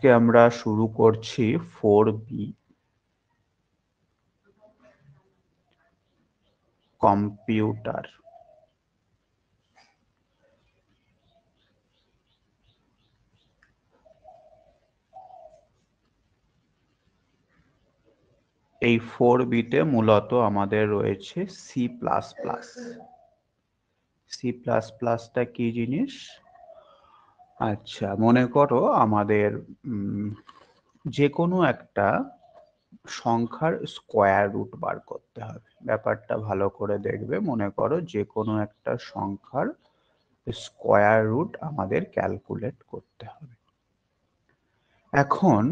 আজকে আমরা শুরু করছি 4B কম্পিউটার। এই 4B-তে মূলত আমাদের রয়েছে C plus plus. C plus প্লাসটা কি জিনিস? আচ্ছা, মনে করো আমাদের যে কোনো একটা সংখ্যার স্কোয়ার রুট বার করতে হবে। ব্যাপারটা ভালো করে দেখবে। মনে করো যে কোনো একটা সংখ্যার স্কোয়ার রুট আমাদের ক্যালকুলেট করতে হবে। এখন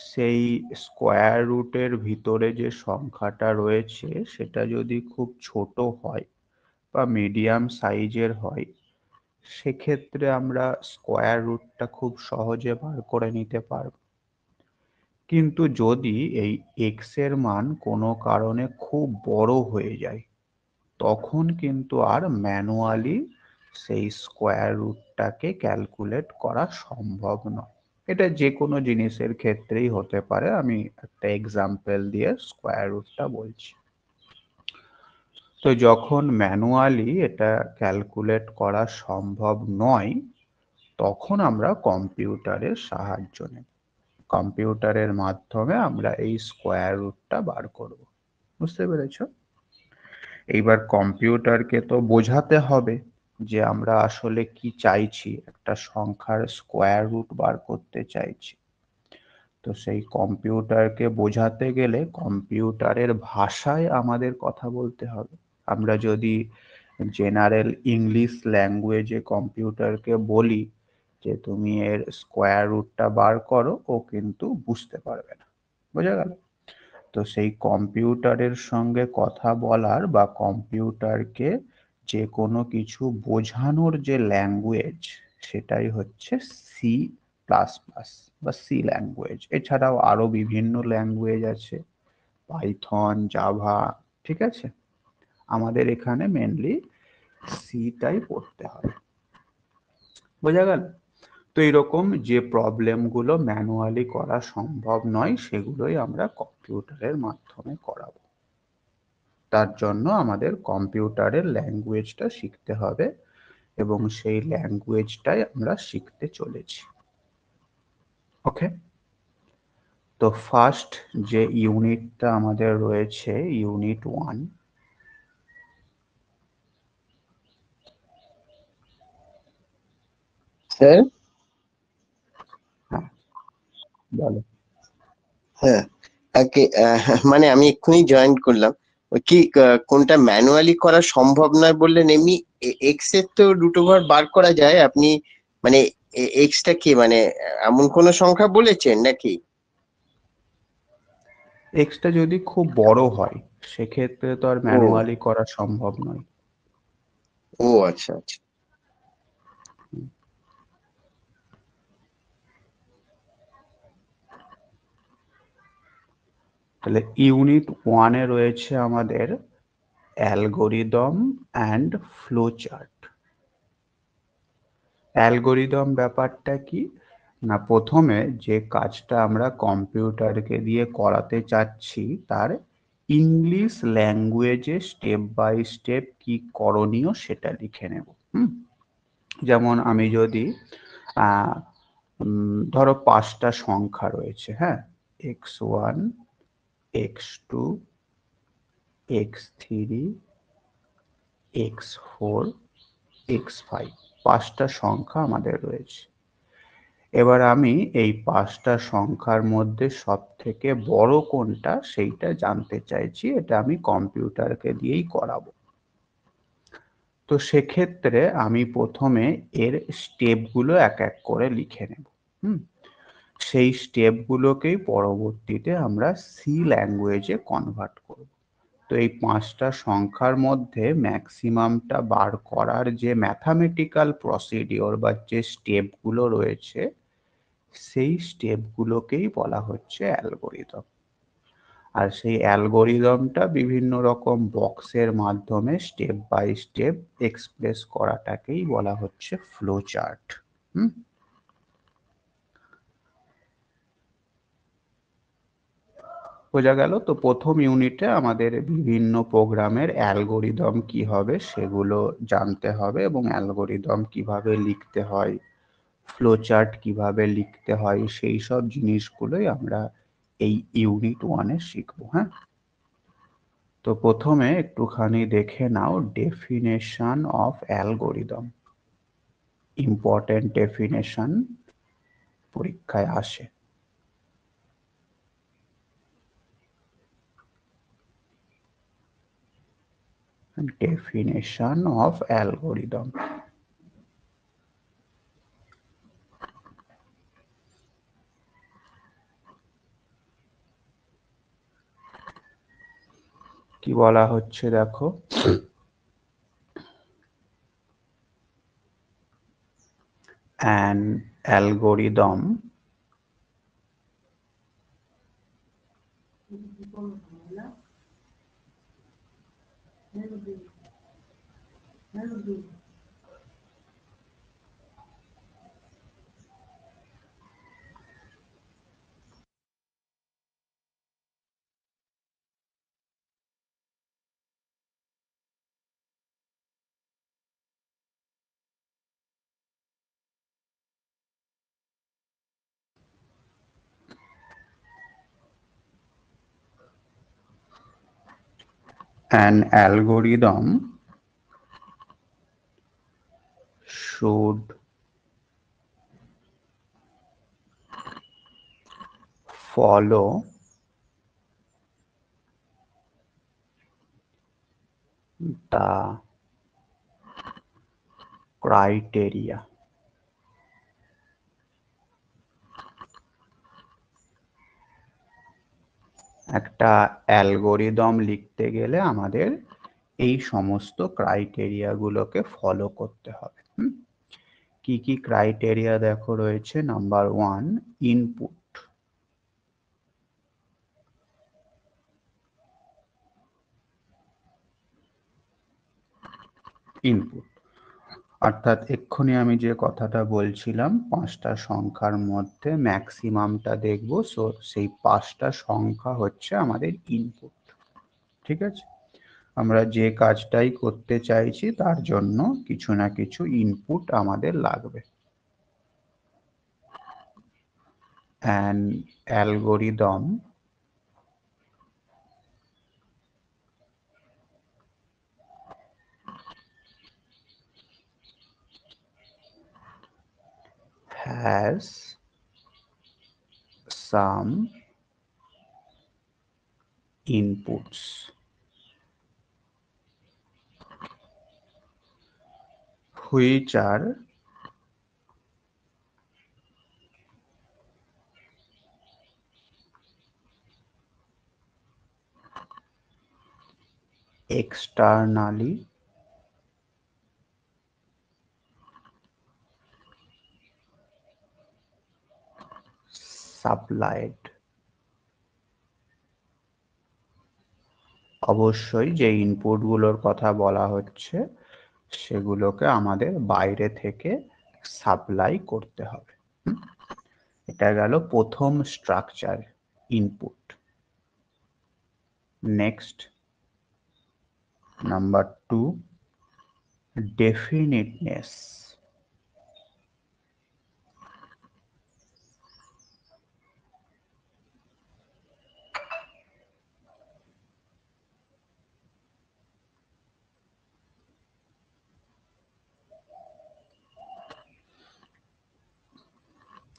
সেই স্কোয়ার রুটের ভিতরে যে সংখ্যাটা রয়েছে সেটা যদি খুব ছোট হয় বা মিডিয়াম সাইজের হয়, সেক্ষেত্রে আমরা স্কোয়ার রুটটা খুব সহজে বার করে নিতে পারব। কিন্তু যদি এই এক্স এর মান কোনো কারণে খুব বড় হয়ে যায়, তখন কিন্তু আর ম্যানুয়ালি সেই স্কোয়ার রুটটাকে ক্যালকুলেট করা সম্ভব নয়। এটা যে কোনো জিনিসের ক্ষেত্রেই হতে পারে। আমি একটা এক্সাম্পল দিয়ে স্কোয়ার রুটটা বলছি। তো যখন ম্যানুয়ালি এটা ক্যালকুলেট করা সম্ভব নয়, তখন আমরা কম্পিউটারের সাহায্য নেব। কম্পিউটারের মাধ্যমে আমরা এই স্কোয়ার রুটটা বার করব। বুঝতে পেরেছো? এইবার কম্পিউটারকে তো বোঝাতে হবে যে আমরা আসলে কি চাইছি, একটা সংখ্যার স্কোয়ার রুট বার করতে চাইছি। তো সেই কম্পিউটারকে বোঝাতে গেলে কম্পিউটারের ভাষায় আমাদের কথা বলতে হবে। আমরা যদি জেনারেল ইংলিশ ল্যাঙ্গুয়েজে কম্পিউটারকে বলি যে তুমি এর স্কোয়ার রুটটা বার করো, ও কিন্তু বুঝতে পারবে না। বোঝা গেল? তো সেই কম্পিউটারের সঙ্গে কথা বলার বা কম্পিউটারকে যে কোনো কিছু বোঝানোর যে ল্যাঙ্গুয়েজ, সেটাই হচ্ছে সি প্লাস প্লাস বা সি ল্যাঙ্গুয়েজ। এছাড়াও আরো বিভিন্ন ল্যাঙ্গুয়েজ আছে, পাইথন, জাভা। ঠিক আছে, আমাদের এখানে মেনলি সিটাই পড়তে হবে। বোঝা গেল? তো এরকম যে প্রবলেমগুলো ম্যানুয়ালি করা সম্ভব নয়, সেগুলোই আমরা কম্পিউটারের মাধ্যমে করাবো। তার জন্য আমাদের কম্পিউটারের ল্যাঙ্গুয়েজটা শিখতে হবে এবং সেই ল্যাঙ্গুয়েজটাই আমরা শিখতে চলেছি। ওকে, তো ফার্স্ট যে ইউনিটটা আমাদের রয়েছে, ইউনিট 1। স্যার, হ্যাঁ, বলো। হ্যাঁ, মানে আমি এক্ষুনি জয়েন করলাম। ওই কি কোনটা ম্যানুয়ালি করা সম্ভব নয় বললেন? এমনি এক্স এর তো রুট ওভার বার করা যায়। আপনি মানে এক্সটা কি মানে এমন কোন সংখ্যা বলেছেন নাকি? এক্সটা যদি খুব বড় হয়, সেক্ষেত্রে তো আর ও, ম্যানুয়ালি করা সম্ভব নয়। ও আচ্ছা আচ্ছা। তাহলে ইউনিট 1-এ রয়েছে আমাদের algorithm and flow chart. Algorithm ব্যাপারটা কি না, প্রথমে যে কাজটা আমরা কম্পিউটারকে দিয়ে করাতে চাচ্ছি তার ইংলিশ ল্যাঙ্গুয়েজে স্টেপ বাই স্টেপ কি করণীয় সেটা লিখে নেব। যেমন আমি যদি ধরো 5টা সংখ্যা রয়েছে, হ্যাঁ, x1, x2, x3, x4, x5, 5টা সংখ্যা আমাদের রয়েছে। এবার আমি এই 5টা সংখ্যার মধ্যে সব থেকে বড় কোনটা সেইটা জানতে চাইছি। এটা আমি কম্পিউটারকে দিয়েই করাবো। তো সেক্ষেত্রে আমি প্রথমে এর স্টেপগুলো এক এক করে লিখে নেব। সেই স্টেপগুলোকেই পরবর্তীতে আমরা সি ল্যাঙ্গুয়েজে কনভার্ট করব। তো এই 5টা সংখ্যার মধ্যে ম্যাক্সিমামটা বার করার যে ম্যাথামেটিক্যাল প্রসিডিওর বা যে স্টেপগুলো রয়েছে, সেই স্টেপগুলোকেই বলা হচ্ছে অ্যালগরিদম। আর সেই অ্যালগরিদমটা বিভিন্ন রকম বক্সের মাধ্যমে স্টেপ বাই স্টেপ এক্সপ্রেস করাটাকেই বলা হচ্ছে ফ্লো চার্ট। বোঝা গেল? তো প্রথম ইউনিটে আমাদের বিভিন্ন প্রোগ্রামের অ্যালগোরিদম কি হবে সেগুলো জানতে হবে, এবং অ্যালগোরিদম কিভাবে লিখতে হয়, ফ্লোচার্ট কিভাবে লিখতে হয়, সেই সব জিনিসগুলোই আমরা এই ইউনিট 1-এ শিখবো। হ্যাঁ, তো প্রথমে একটুখানি দেখে নাও definition of algorithm. Important definition পরীক্ষায় আসে। Definition of algorithm. কি বলা হচ্ছে দেখো, an algorithm an algorithm should follow the criteria. একটা অ্যালগোরিদম লিখতে গেলে আমাদের এই সমস্ত ক্রাইটেরিয়া গুলোকে ফলো করতে হবে। কি কি ক্রাইটেরিয়া দেখো রয়েছে? Number 1, input. ইনপুট অর্থাৎ এক্ষুনি আমি যে কথাটা বলছিলাম 5টা সংখ্যার মধ্যে ম্যাক্সিমামটা দেখব, সো সেই 5টা সংখ্যা হচ্ছে আমাদের ইনপুট। ঠিক আছে, আমরা যে কাজটাই করতে চাইছি তার জন্য কিছু না কিছু ইনপুট আমাদের লাগবে। an algorithm has some inputs which are externally supplied। অবশ্যই যে ইনপুটগুলোর কথা বলা হচ্ছে সেগুলোকে আমাদের বাইরে থেকে সাপ্লাই করতে হবে। এটা গেল প্রথম structure, input. Next, number 2, definiteness।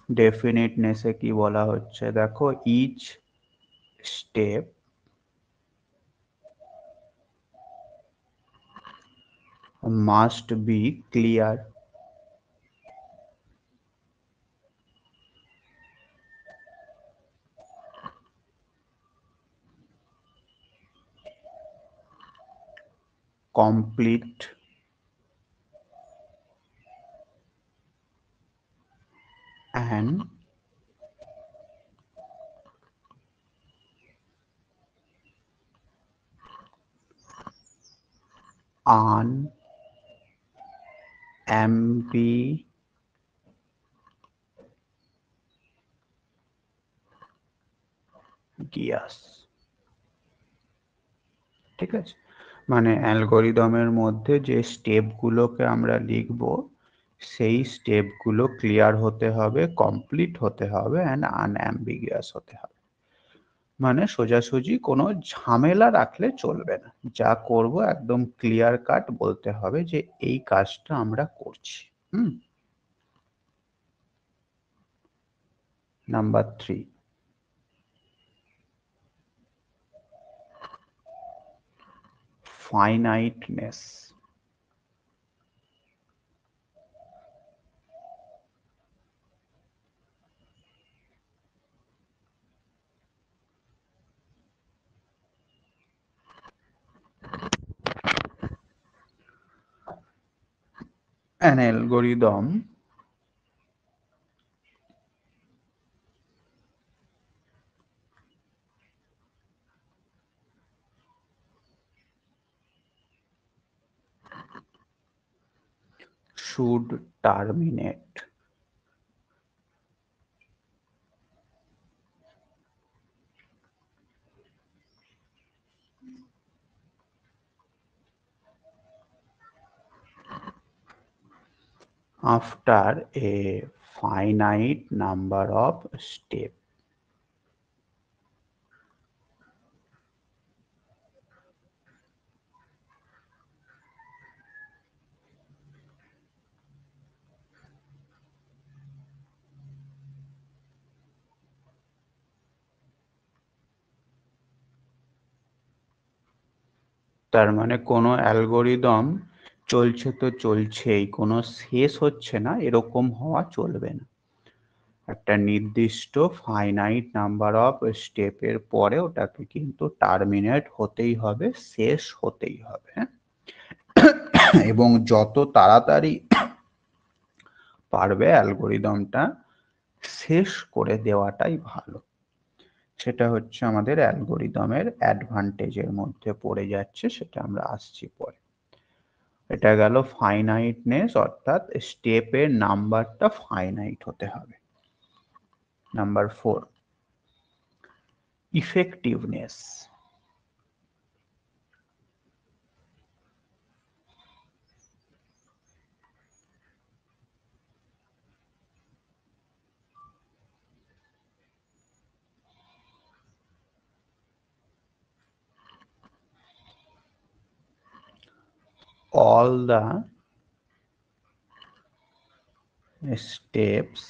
ডেফিনিটনেসে কি বলা হচ্ছে দেখো, each step must be clear. Complete and unambiguous। ঠিক আছে, মানে অ্যালগরিদমের মধ্যে যে স্টেপগুলোকে আমরা লিখব সেই স্টেপগুলো ক্লিয়ার হতে হবে, কমপ্লিট হতে হবে অ্যান্ড আনঅ্যাম্বিগুয়াস হতে হবে। মানে সোজাসুজি কোনো ঝামেলা রাখলে চলবে না, যা করব একদম ক্লিয়ার কাট বলতে হবে যে এই কাজটা আমরা করছি। Number 3, ফাইনাইটনেস। An algorithm should terminate after a finite number of steps. তার মানে কোনো অ্যালগরিদম চলছে তো চলছেই, কোনো শেষ হচ্ছে না এরকম হওয়া চলবে না। একটা নির্দিষ্ট ফাইনাইট নাম্বার অফ স্টেপের পরে ওটাকে কিন্তু টার্মিনেট হতেই হবে, শেষ হতেই হবে। এবং যত তাড়াতাড়ি পারবে অ্যালগরিদমটা শেষ করে দেওয়াটাই ভালো। সেটা হচ্ছে আমাদের অ্যালগরিদমের অ্যাডভান্টেজের মধ্যে পড়ে যাচ্ছে, সেটা আমরা আসছি পরে। এটা গেল ফাইনাইটনেস, অর্থাৎ স্টেপের নাম্বারটা ফাইনাইট হতে হবে। Number 4, effectiveness. All the steps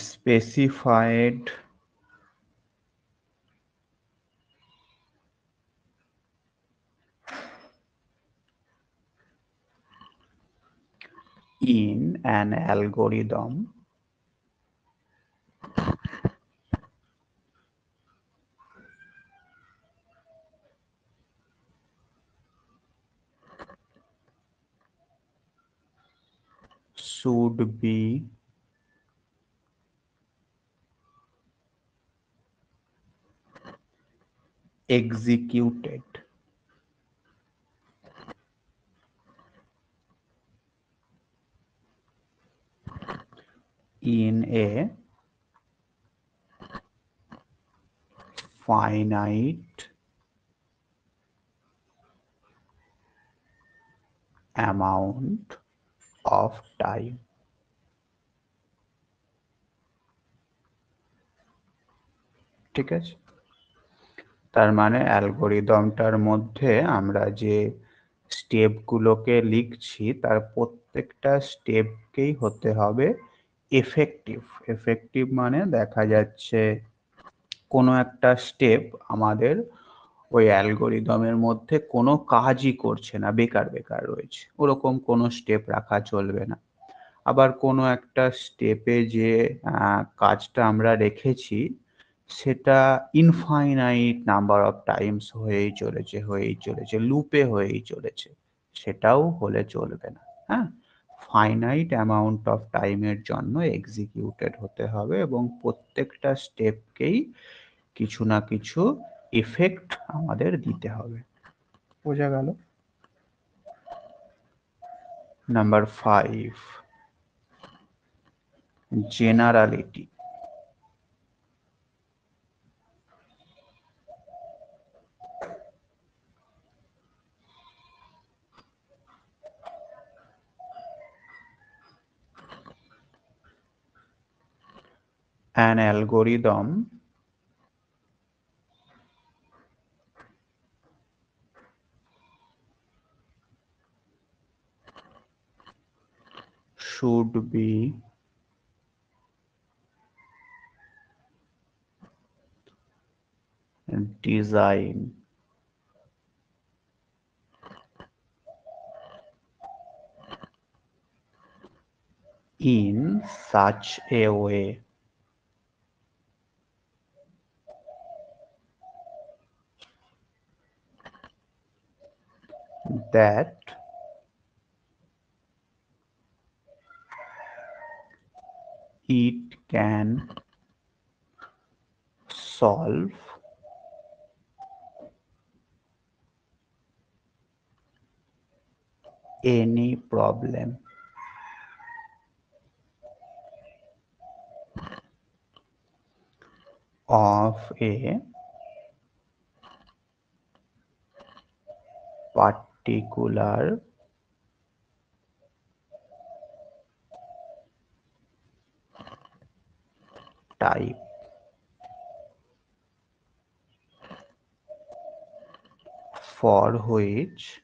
specified in an algorithm should be executed in a finite amount of time. ঠিক আছে, তার মানে অ্যালগরিদমটার মধ্যে আমরা যে স্টেপগুলোকে লিখছি তার প্রত্যেকটা স্টেপকেই হতে হবে এফেক্টিভ। এফেক্টিভ মানে দেখা যাচ্ছে কোনো একটা স্টেপ আমাদের ওই অ্যালগরিদমের মধ্যে কোনো কাজই করছে না, বেকার বেকার রয়েছে, ওরকম কোনো স্টেপ রাখা চলবে না। আবার কোনো একটা স্টেপে যে কাজটা আমরা রেখেছি সেটা ইনফাইনাইট নাম্বার অফ টাইমস হয়েই চলেছে, লুপে হয়েই চলেছে, সেটাও হলে চলবে না। হ্যাঁ, ফাইনাইট অ্যামাউন্ট অফ টাইমের জন্য এক্সিকিউটেড হতে হবে এবং প্রত্যেকটা স্টেপকেই কিছু না কিছু এফেক্ট আমাদের দিতে হবে। বোঝা গেল? Number 5, জেনারালিটি। an algorithm should be designed in such a way that it can solve any problem of a particular type for which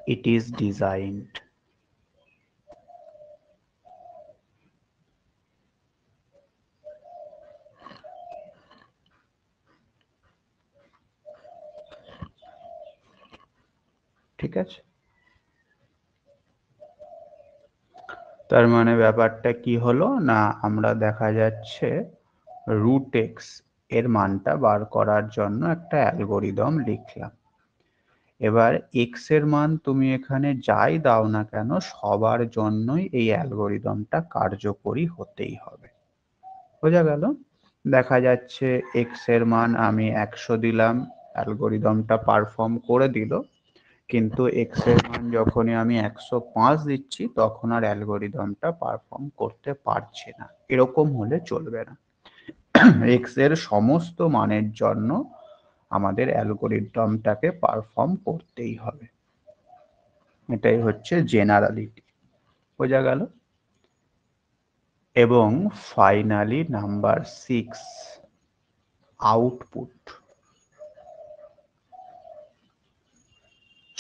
it is designed. ঠিক আছে, তার মানে ব্যাপারটা কি হলো না, আমরা দেখা যাচ্ছে রুট এক্স এর মানটা বার করার জন্য একটা অ্যালগোরিদম লিখলাম। এবার এক্স এর মান তুমি এখানে যাই দাও না কেন, সবার জন্যই এই অ্যালগোরিদমটা কার্যকরী হতেই হবে। বোঝা গেল? দেখা যাচ্ছে এক্স এর মান আমি 100 দিলাম, অ্যালগোরিদমটা পারফর্ম করে দিল, কিন্তু এক্স এর মান যখনই আমি 105 দিচ্ছি তখন আর অ্যালগোরিদমটা পারফর্ম করতে পারছে না। এরকম হলে চলবে না। এক্স এর সমস্ত মানের জন্য আমাদের অ্যালগোরিদমটাকে পারফর্ম করতেই হবে। এটাই হচ্ছে জেনারালিটি। বোঝা গেল? এবং ফাইনালি নাম্বার 6, আউটপুট।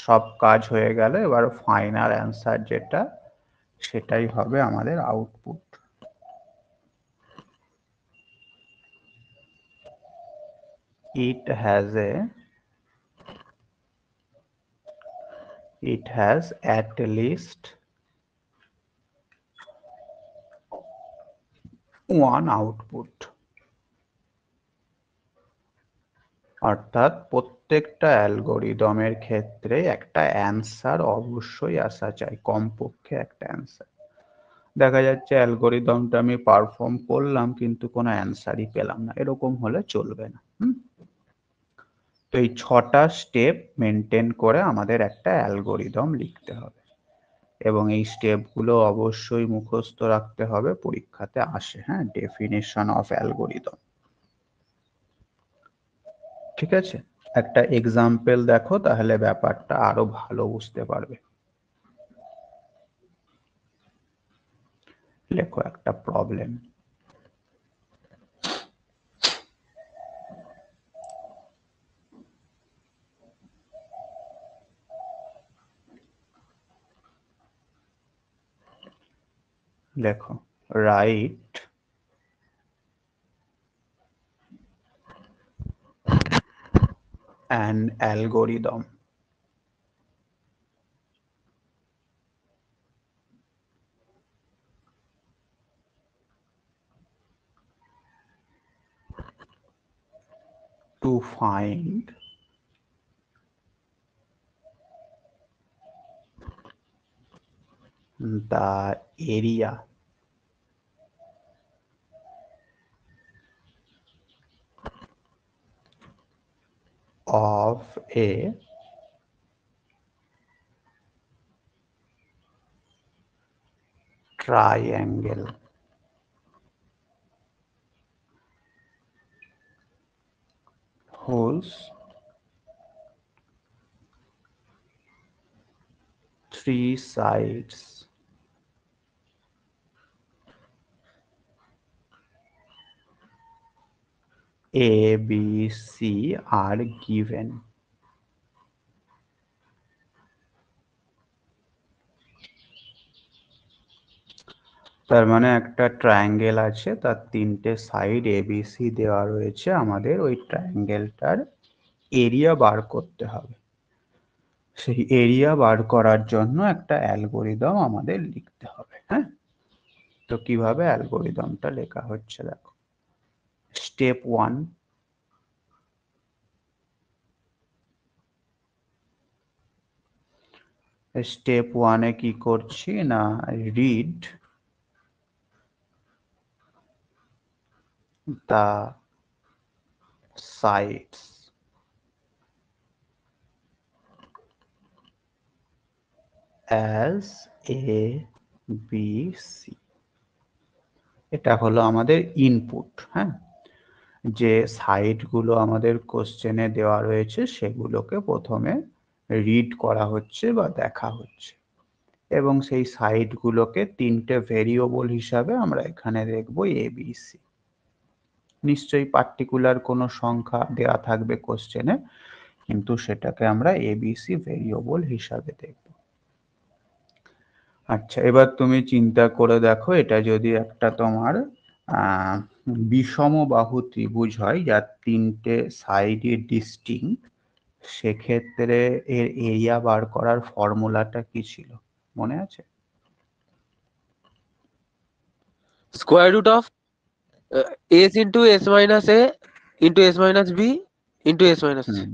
সব কাজ হয়ে গেল, এবার ফাইনাল অ্যান্সার যেটা, সেটাই হবে আমাদের output. It has at least one output. অর্থাৎ প্রত্যেকটা অ্যালগোরিদমের ক্ষেত্রে একটা অ্যান্সার অবশ্যই আসা চাই, কমপক্ষে একটা অ্যান্সার। দেখা যাচ্ছে অ্যালগোরিদমটা আমি পারফর্ম করলাম কিন্তু কোনো অ্যান্সারই পেলাম না, এরকম হলে চলবে না। তো এই 6টা স্টেপ মেনটেন করে আমাদের একটা অ্যালগোরিদম লিখতে হবে, এবং এই স্টেপগুলো অবশ্যই মুখস্থ রাখতে হবে, পরীক্ষাতে আসে। হ্যাঁ, ডেফিনেশন অফ অ্যালগোরিদম। ঠিক আছে, একটা এক্সাম্পল দেখো, তাহলে ব্যাপারটা আরো ভালো বুঝতে পারবে। লেখো একটা প্রবলেম। লেখো, right an algorithm to find the area of a triangle whose three sides A, B, C are given. তার মানে একটা ট্রায়াঙ্গেল আছে, তার তিনটে সাইড এ বি সি দেওয়া রয়েছে, আমাদের ওই ট্রায়াঙ্গেলটার এরিয়া বার করতে হবে। সেই এরিয়া বার করার জন্য একটা অ্যালগোরিদম আমাদের লিখতে হবে। হ্যাঁ, তো কিভাবে অ্যালগোরিদমটা লেখা হচ্ছে দেখো। স্টেপ 1, স্টেপ 1-এ কি করছি না, read the sides as A, B, C। এটা হলো আমাদের ইনপুট। হ্যাঁ, যে সাইডগুলো আমাদের কোশ্চেনে দেওয়া রয়েছে সেগুলোকে প্রথমে রিড করা হচ্ছে বা দেখা হচ্ছে, এবং সেই সাইডগুলোকে তিনটে ভেরিয়েবল হিসাবে আমরা এখানে দেখব এ বি সি। নিশ্চয়ই পার্টিকুলার কোনো সংখ্যা দেওয়া থাকবে কোশ্চেনে, কিন্তু সেটাকে আমরা এবিসি ভেরিয়েবল হিসাবে দেখব। আচ্ছা, এবার তুমি চিন্তা করে দেখো, এটা যদি একটা তোমার বিষমবাহু ত্রিভুজ হয় যার তিনটে সাইডই ডিস্টিংক্ট, সেক্ষেত্রে এর এরিয়া বার করার ফর্মুলাটা কি ছিল মনে আছে? Square root of S into S minus A into S minus B into S minus C.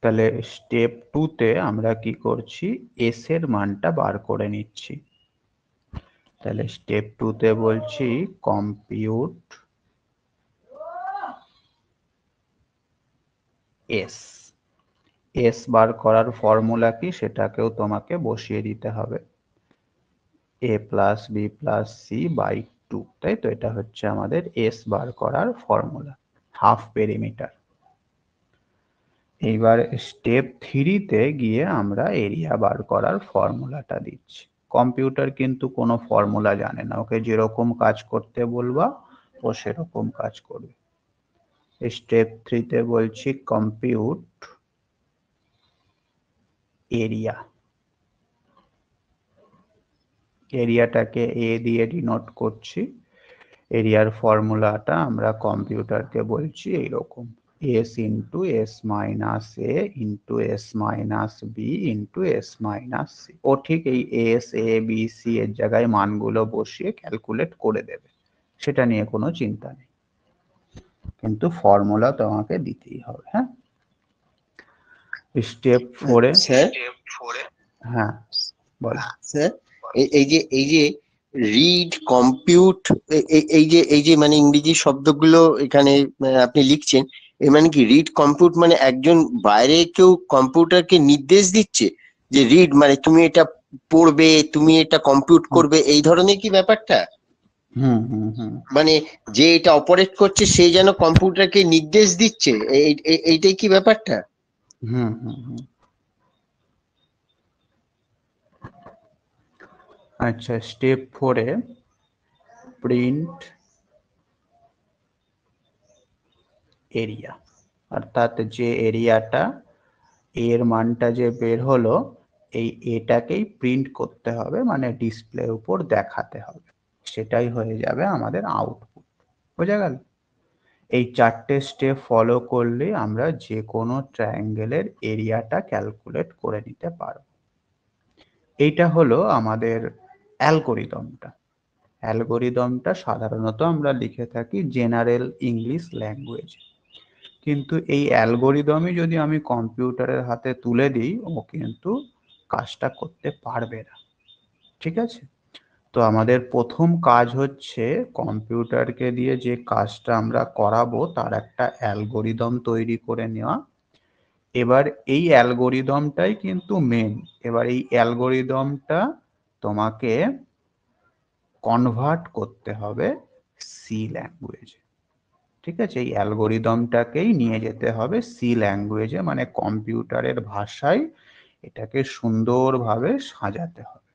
তাহলে স্টেপ 2-তে আমরা কি করছি, এস এর মানটা বার করে নিচ্ছি। তাহলে স্টেপ 2-তে বলছি কম্পিউট এস। এস বার করার ফর্মুলা কি সেটাকেও তোমাকে বসিয়ে দিতে হবে, a plus B plus C by 2, তাই তো? এটা হচ্ছে আমাদের এস বার করার ফর্মুলা, হাফ পেরিমিটার। এইবার স্টেপ 3-তে গিয়ে আমরা এরিয়া বার করার ফর্মুলাটা দিচ্ছি। কম্পিউটার কিন্তু কোনো ফর্মুলা জানে না, ওকে যেরকম কাজ করতে বলবা ও সেরকম কাজ করবে। স্টেপ 3-তে বলছি কম্পিউট এরিয়া। এরিয়াটাকে এ দিয়ে ডিনোট করছি। এরিয়ার ফর্মুলাটা আমরা কম্পিউটারকে বলছি এইরকম, S into S minus A into S minus B into S minus C. ও ঠিক এই এস এ বি সি এর জায়গায় মানগুলো বসিয়ে ক্যালকুলেট করে দেবে, সেটা নিয়ে কোনো চিন্তা নেই, কিন্তু ফর্মুলা তোমাকে দিতেই হবে। হ্যাঁ, স্টেপ 4-এ স্যার, হ্যাঁ বল। স্যার এই যে রিড কম্পিউট, এই যে মানে ইংরেজি শব্দগুলো এখানে আপনি লিখছেন, এ মানে কি রিড কম্পিউট মানে একজন বাইরে কেউ কম্পিউটারকে নির্দেশ দিচ্ছে যে রিড মানে তুমি এটা পড়বে, তুমি এটা কম্পিউট করবে, এই ধরনের কি ব্যাপারটা? হুম হুম হুম মানে যে এটা অপারেট করছে সে যেন কম্পিউটারকে নির্দেশ দিচ্ছে, এইটাই কি ব্যাপারটা? হুম হুম হুম আচ্ছা, স্টেপ 4-এ প্রিন্ট এরিয়া, অর্থাৎ যে এরিয়াটা এর মানটা যে বের হলো, এই এটাকেই প্রিন্ট করতে হবে, মানে ডিসপ্লের উপর দেখাতে হবে, সেটাই হয়ে যাবে আমাদের আউটপুট। বোঝা গেল? এই 4টে স্টেপ ফলো করলে আমরা যে কোনো ট্রায়াঙ্গেলের এরিয়াটা ক্যালকুলেট করে নিতে পারবো। এইটা হলো আমাদের অ্যালগোরিদমটা। অ্যালগোরিদমটা সাধারণত আমরা লিখে থাকি জেনারেল ইংলিশ ল্যাঙ্গুয়েজ, কিন্তু এই অ্যালগোরিদমই যদি আমি কম্পিউটারের হাতে তুলে দিই, ও কিন্তু কাজটা করতে পারবে না। ঠিক আছে? তো আমাদের প্রথম কাজ হচ্ছে কম্পিউটারকে দিয়ে যে কাজটা আমরা করাবো তার একটা অ্যালগোরিদম তৈরি করে নেওয়া। এবার এই অ্যালগোরিদমটাই কিন্তু মেন। এবার এই অ্যালগোরিদমটা তোমাকে কনভার্ট করতে হবে সি ল্যাঙ্গুয়েজে। ঠিক আছে? এই অ্যালগোরিদমটাকেই নিয়ে যেতে হবে সি ল্যাঙ্গুয়েজে, মানে কম্পিউটারের ভাষায় এটাকে সুন্দরভাবে সাজাতে হবে।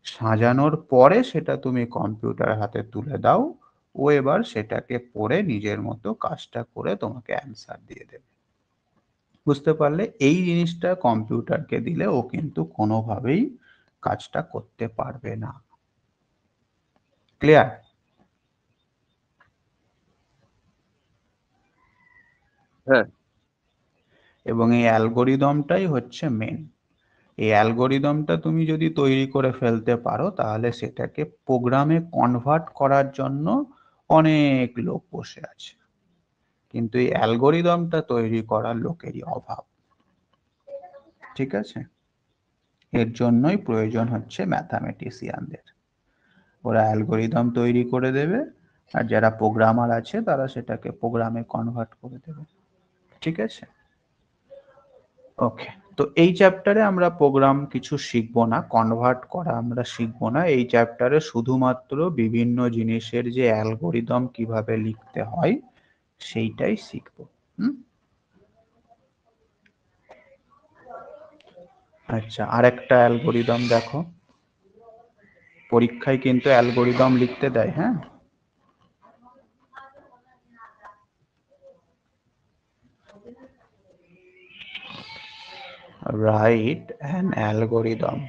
সাজানোর পরে সেটা তুমি কম্পিউটার হাতে তুলে দাও, ও এবার সেটাকে পড়ে নিজের মতো কাজটা করে তোমাকে অ্যান্সার দিয়ে দেবে। বুঝতে পারলে? এই জিনিসটা কম্পিউটারকে দিলে ও কিন্তু কোনোভাবেই কাজটা করতে পারবে না। ক্লিয়ার? হ্যাঁ। এবং এই অ্যালগরিদমটাই হচ্ছে মেন। এই অ্যালগরিদমটা তুমি যদি তৈরি করে ফেলতে পারো তাহলে সেটাকে প্রোগ্রামে কনভার্ট করার জন্য অনেক লোক বসে আছে, কিন্তু এই অ্যালগরিদমটা তৈরি করার লোকেরই অভাব। ঠিক আছে? এর জন্যই প্রয়োজন হচ্ছে ম্যাথামেটিশিয়ানদের। ওরা অ্যালগরিদম তৈরি করে দেবে, আর যারা প্রোগ্রামার আছে তারা সেটাকে প্রোগ্রামে কনভার্ট করে দেবে। ঠিক আছে? ওকে, তো এই চ্যাপ্টারে আমরা প্রোগ্রাম কিছু শিখবো না, কনভার্ট করা আমরা শিখবো না। এই চ্যাপ্টারে শুধুমাত্র বিভিন্ন জিনিসের যে অ্যালগরিদম কিভাবে লিখতে হয় সেইটাই শিখবো। আচ্ছা, আরেকটা অ্যালগরিদম দেখো, পরীক্ষায় কিন্তু অ্যালগরিদম লিখতে দেয়। হ্যাঁ, write an algorithm.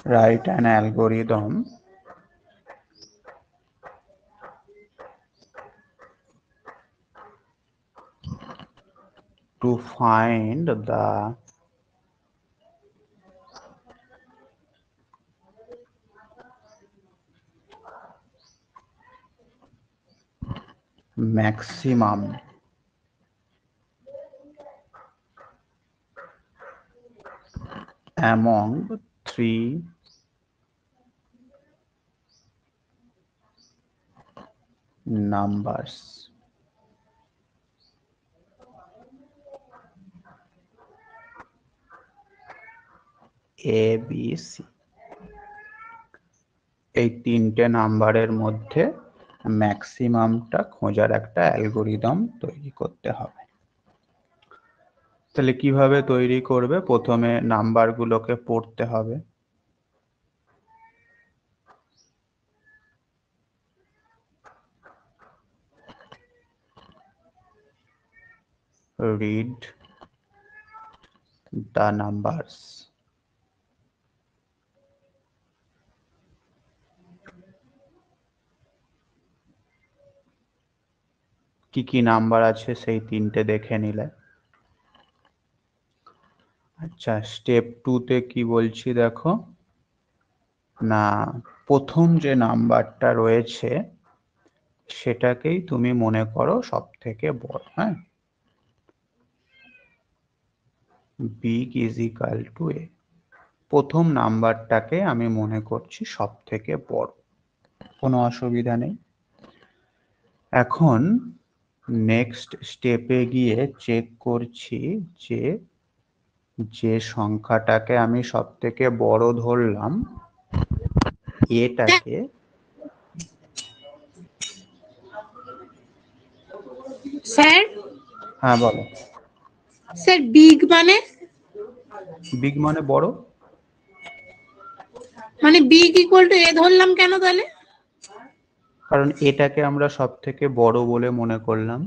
Write an algorithm to find the maximum among three numbers. A, B, C. এই তিনটে নাম্বারের মধ্যে ম্যাক্সিমামটা খোঁজার একটা অ্যালগরিদম তৈরি করতে হবে। তাহলে কিভাবে তৈরি করবে? প্রথমে নাম্বারগুলোকে পড়তে হবে। read the numbers. কি কি নাম্বার আছে সেই তিনটে দেখে নিলে। আচ্ছা, স্টেপ 2 তে কি বলছি দেখো না, প্রথম যে নাম্বারটা রয়েছে সেটাকেই তুমি মনে করো সব থেকে বড়। হ্যাঁ, বিগ ইজ ইকাল টু এ। প্রথম নাম্বারটাকে আমি মনে করছি সব থেকে বড়, কোনো অসুবিধা নেই। এখন নেক্সট স্টেপে গিয়ে চেক করছি যে যে সংখ্যাটাকে আমি সব থেকে বড় ধরলাম এটাকে, স্যার হ্যাঁ বলো। স্যার বিগ মানে বিগ মানে বড়, মানে বিগ ইকুয়াল টু এ ধরলাম কেন তাহলে? কারণ এটাকে আমরা সব থেকে বড় বলে মনে করলাম।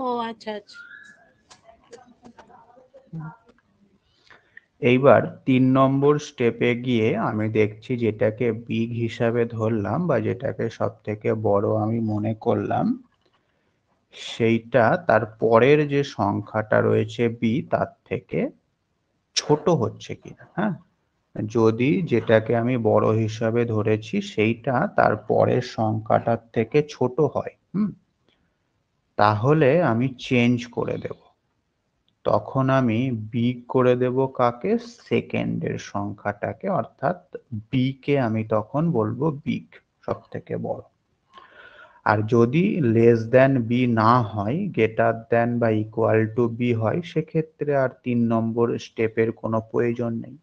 ও আচ্ছা আচ্ছা। এইবার 3 নম্বর স্টেপে গিয়ে আমি দেখছি যেটাকে বিগ হিসাবে ধরলাম বা যেটাকে সব থেকে বড় আমি মনে করলাম সেইটা তার পরের যে সংখ্যাটা রয়েছে বি তার থেকে ছোট হচ্ছে কিনা। হ্যাঁ, যদি যেটাকে আমি বড় হিসাবে ধরেছি সেইটা তার পরের সংখ্যাটার থেকে ছোট হয়, তাহলে আমি চেঞ্জ করে দেব। তখন আমি বিগ করে দেব কাকে? সেকেন্ডের সংখ্যাটাকে, অর্থাৎ বি কে আমি তখন বলবো বিগ, সব থেকে বড়। আর যদি লেস দেন বি না হয়, গ্রেটার দেন বা ইকুয়াল টু বি হয়, সেক্ষেত্রে আর 3 নম্বর স্টেপের কোনো প্রয়োজন নেই।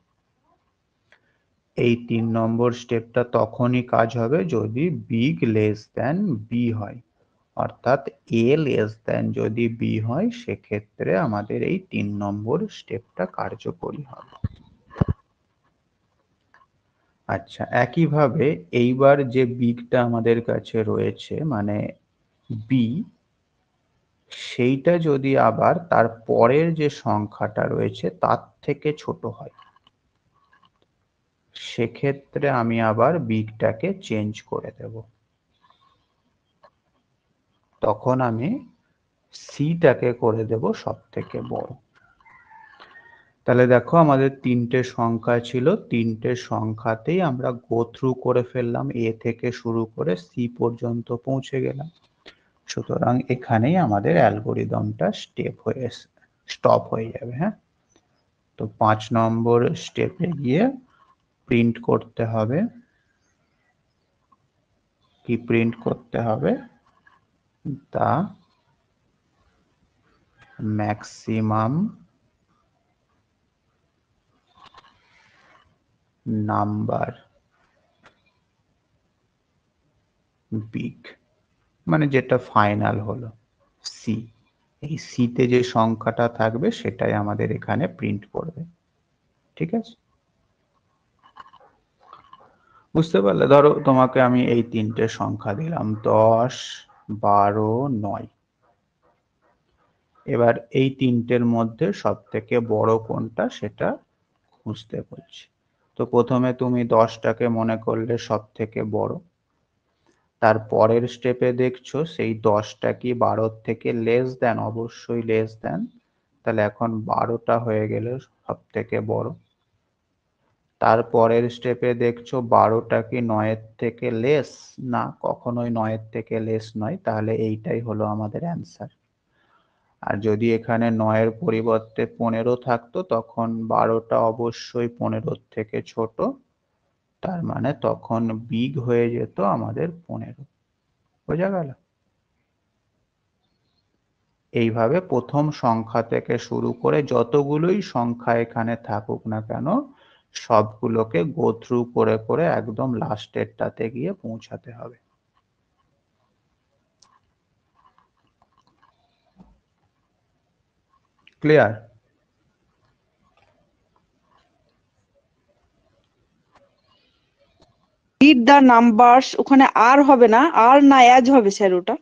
এই 3 নম্বর স্টেপটা তখনই কাজ হবে যদি বিগ লেস দ্যান বি হয়, অর্থাৎ এ লেস দ্যান যদি বি হয়, সেক্ষেত্রে আমাদের এই 3 নম্বর স্টেপটা কার্যকরী হবে। আচ্ছা, একইভাবে এইবার যে বিগটা আমাদের কাছে রয়েছে মানে বি, সেইটা যদি আবার তার পরের যে সংখ্যাটা রয়েছে তার থেকে ছোট হয়, সেক্ষেত্রে আমি আবার বিগটাকে চেঞ্জ করে দেব। তখন আমি সিটাকে করে দেব সব থেকে বড়। তাহলে দেখো আমাদের 3টে সংখ্যা ছিল, 3টে সংখ্যাতেই আমরা গো থ্রু করে ফেললাম, এ থেকে শুরু করে সি পর্যন্ত পৌঁছে গেলাম। সুতরাং এখানেই আমাদের অ্যালগোরিদমটা স্টপ হয়ে যাবে। হ্যাঁ, তো 5 নম্বর স্টেপে গিয়ে প্রিন্ট করতে হবে, কি প্রিন্ট করতে হবে, দা ম্যাক্সিমাম নাম্বার বিগ, মানে যেটা ফাইনাল হলো সি, এই সিতে যে সংখ্যাটা থাকবে সেটাই আমাদের এখানে প্রিন্ট করবে। ঠিক আছে, বুঝতে পারলে? ধরো তোমাকে আমি এই 3টে সংখ্যা দিলাম 10, 12, 9। এবার এই 3টের মধ্যে সব থেকে বড় কোনটা সেটা খুঁজতে বলছি। তো প্রথমে তুমি 10টাকে মনে করলে সব থেকে বড়, তার পরের স্টেপে দেখছো সেই 10টা কি 12 থেকে লেস দেন, অবশ্যই লেস দেন, তাহলে এখন 12টা হয়ে গেল সব থেকে বড়। তারপরের স্টেপে দেখছো 12টা কি 9-এর থেকে লেস, না কখনোই 9-এর থেকে লেস নয়, তাহলে এইটাই হলো আমাদের অ্যান্সার। আর যদি এখানে 9-এর পরিবর্তে 15 থাকতো তখন 12টা অবশ্যই 15-র থেকে ছোট, তার মানে তখন বিগ হয়ে যেত আমাদের 15। বোঝা গেল? এইভাবে প্রথম সংখ্যা থেকে শুরু করে যতগুলোই সংখ্যা এখানে থাকুক না কেন, সবগুলোকে গো থ্রু করে করে একদম লাস্টেরটাতে গিয়ে পৌঁছাতে হবে। ক্লিয়ার? রিড দ্য নাম্বারস, ওখানে আর হবে না, আর না অ্যাজ হবে স্যার ওটা?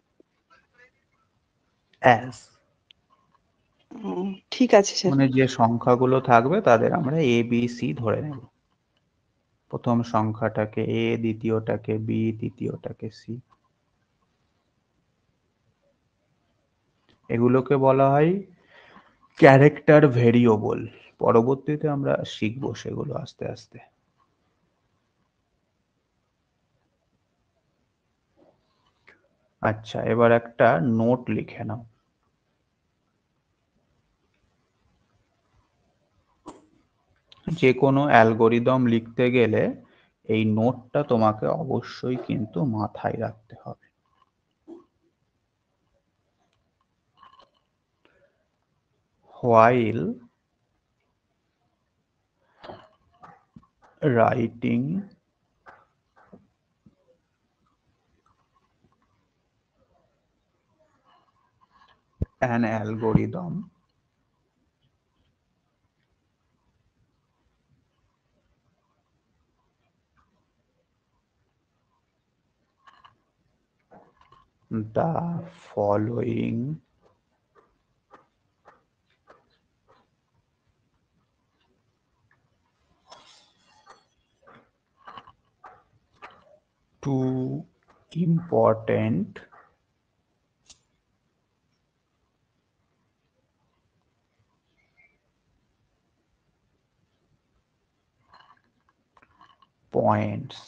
অ্যাজ, ঠিক আছে স্যার। মানে যে সংখ্যাগুলো থাকবে তাদের আমরা এ বি সি ধরে নেব। প্রথম সংখ্যাটাকে এ, দ্বিতীয়টাকে বি, তৃতীয়টাকে সি। এগুলোকে বলা হয় ক্যারেক্টার ভেরিয়েবল। পরবর্তীতে আমরা শিখবো সেগুলো আস্তে আস্তে। আচ্ছা, এবার একটা নোট লিখে নাও। যে কোনো অ্যালগোরিদম লিখতে গেলে এই নোটটা তোমাকে অবশ্যই কিন্তু মাথায় রাখতে হবে। While writing an algorithm, the following two important points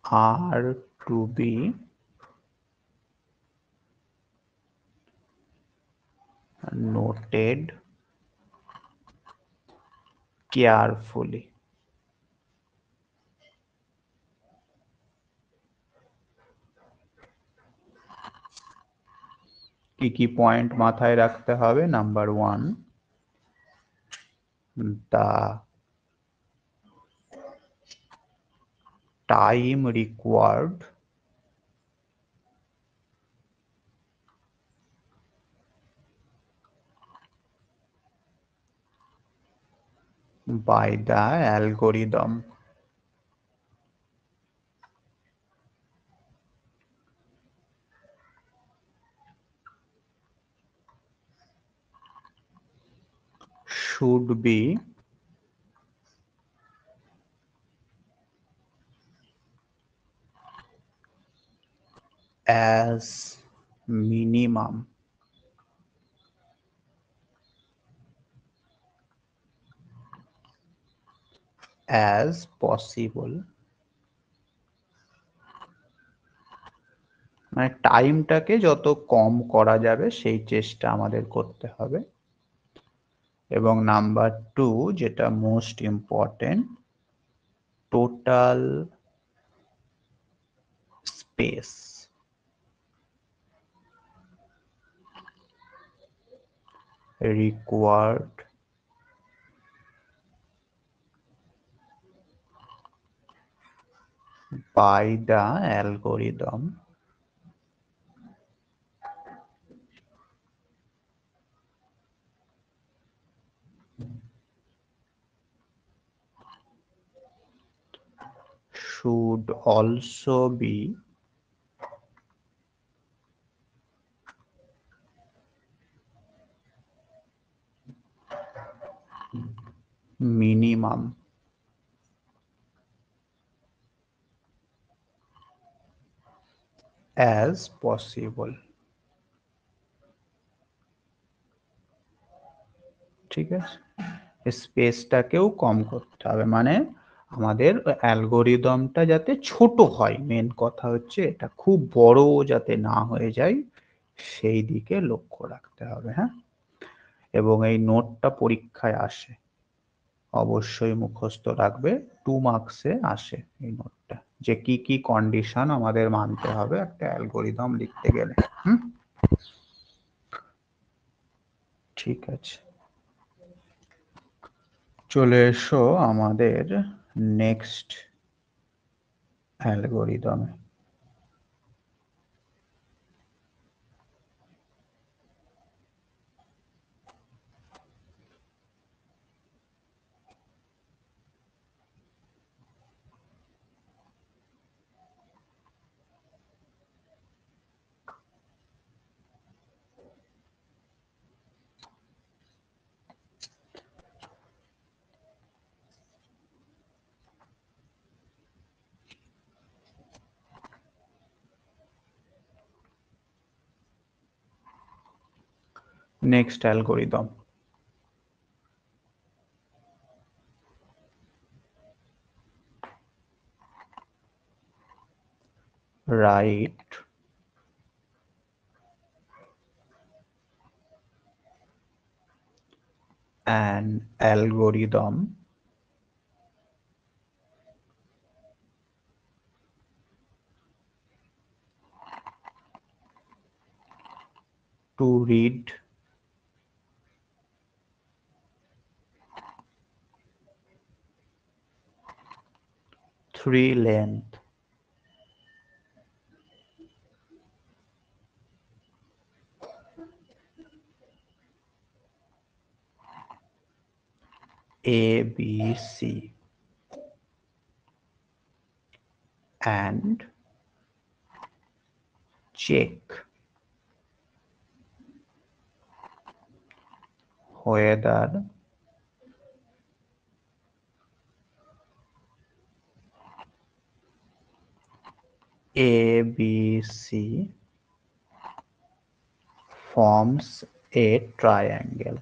are to be noted carefully. কি কি পয়েন্ট মাথায় রাখতে হবে? Number 1, the time required by the algorithm should be as minimum as possible, মানে টাইমটাকে যত কম করা যাবে সেই চেষ্টা আমাদের করতে হবে। এবং নাম্বার 2 যেটা most important, total space required by the algorithm should also be minimum as possible। ঠিক আছে, স্পেসটাকেও কম করতে হবে, মানে আমাদের অ্যালগোরিদমটা যাতে ছোট হয়, মেন কথা হচ্ছে এটা, খুব বড় যাতে না হয়ে যায় সেই দিকে লক্ষ্য রাখতে হবে। হ্যাঁ, এবং এই নোটটা পরীক্ষায় আসে, অবশ্যই মুখস্থ রাখবে, 2 মার্কসে আসে এই নোটটা, যে কি কি কন্ডিশন আমাদের মানতে হবে একটা অ্যালগোরিদম লিখতে গেলে। ঠিক আছে, চলে এসো আমাদের next অ্যালগোরিদমে। Next algorithm, write an algorithm to read three length A, B, C and check whether A, B, C forms a triangle।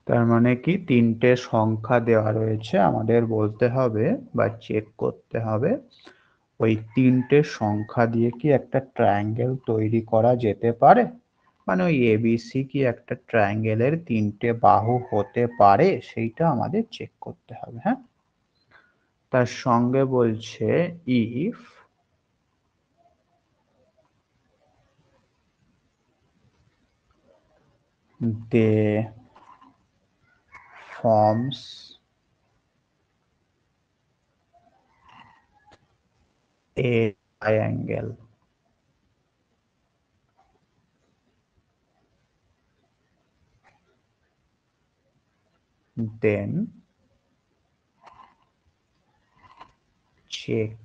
তার মানে কি, তিনটে সংখ্যা দেওয়া রয়েছে, আমাদের বলতে হবে বা চেক করতে হবে ওই তিনটে সংখ্যা দিয়ে কি একটা ট্রায়াঙ্গেল তৈরি করা যেতে পারে, মানে ওই এবিসি কি একটা ট্রায়াঙ্গেলের তিনটে বাহু হতে পারে, সেইটা আমাদের চেক করতে হবে। হ্যাঁ, তার সঙ্গে বলছে if they forms a triangle, then check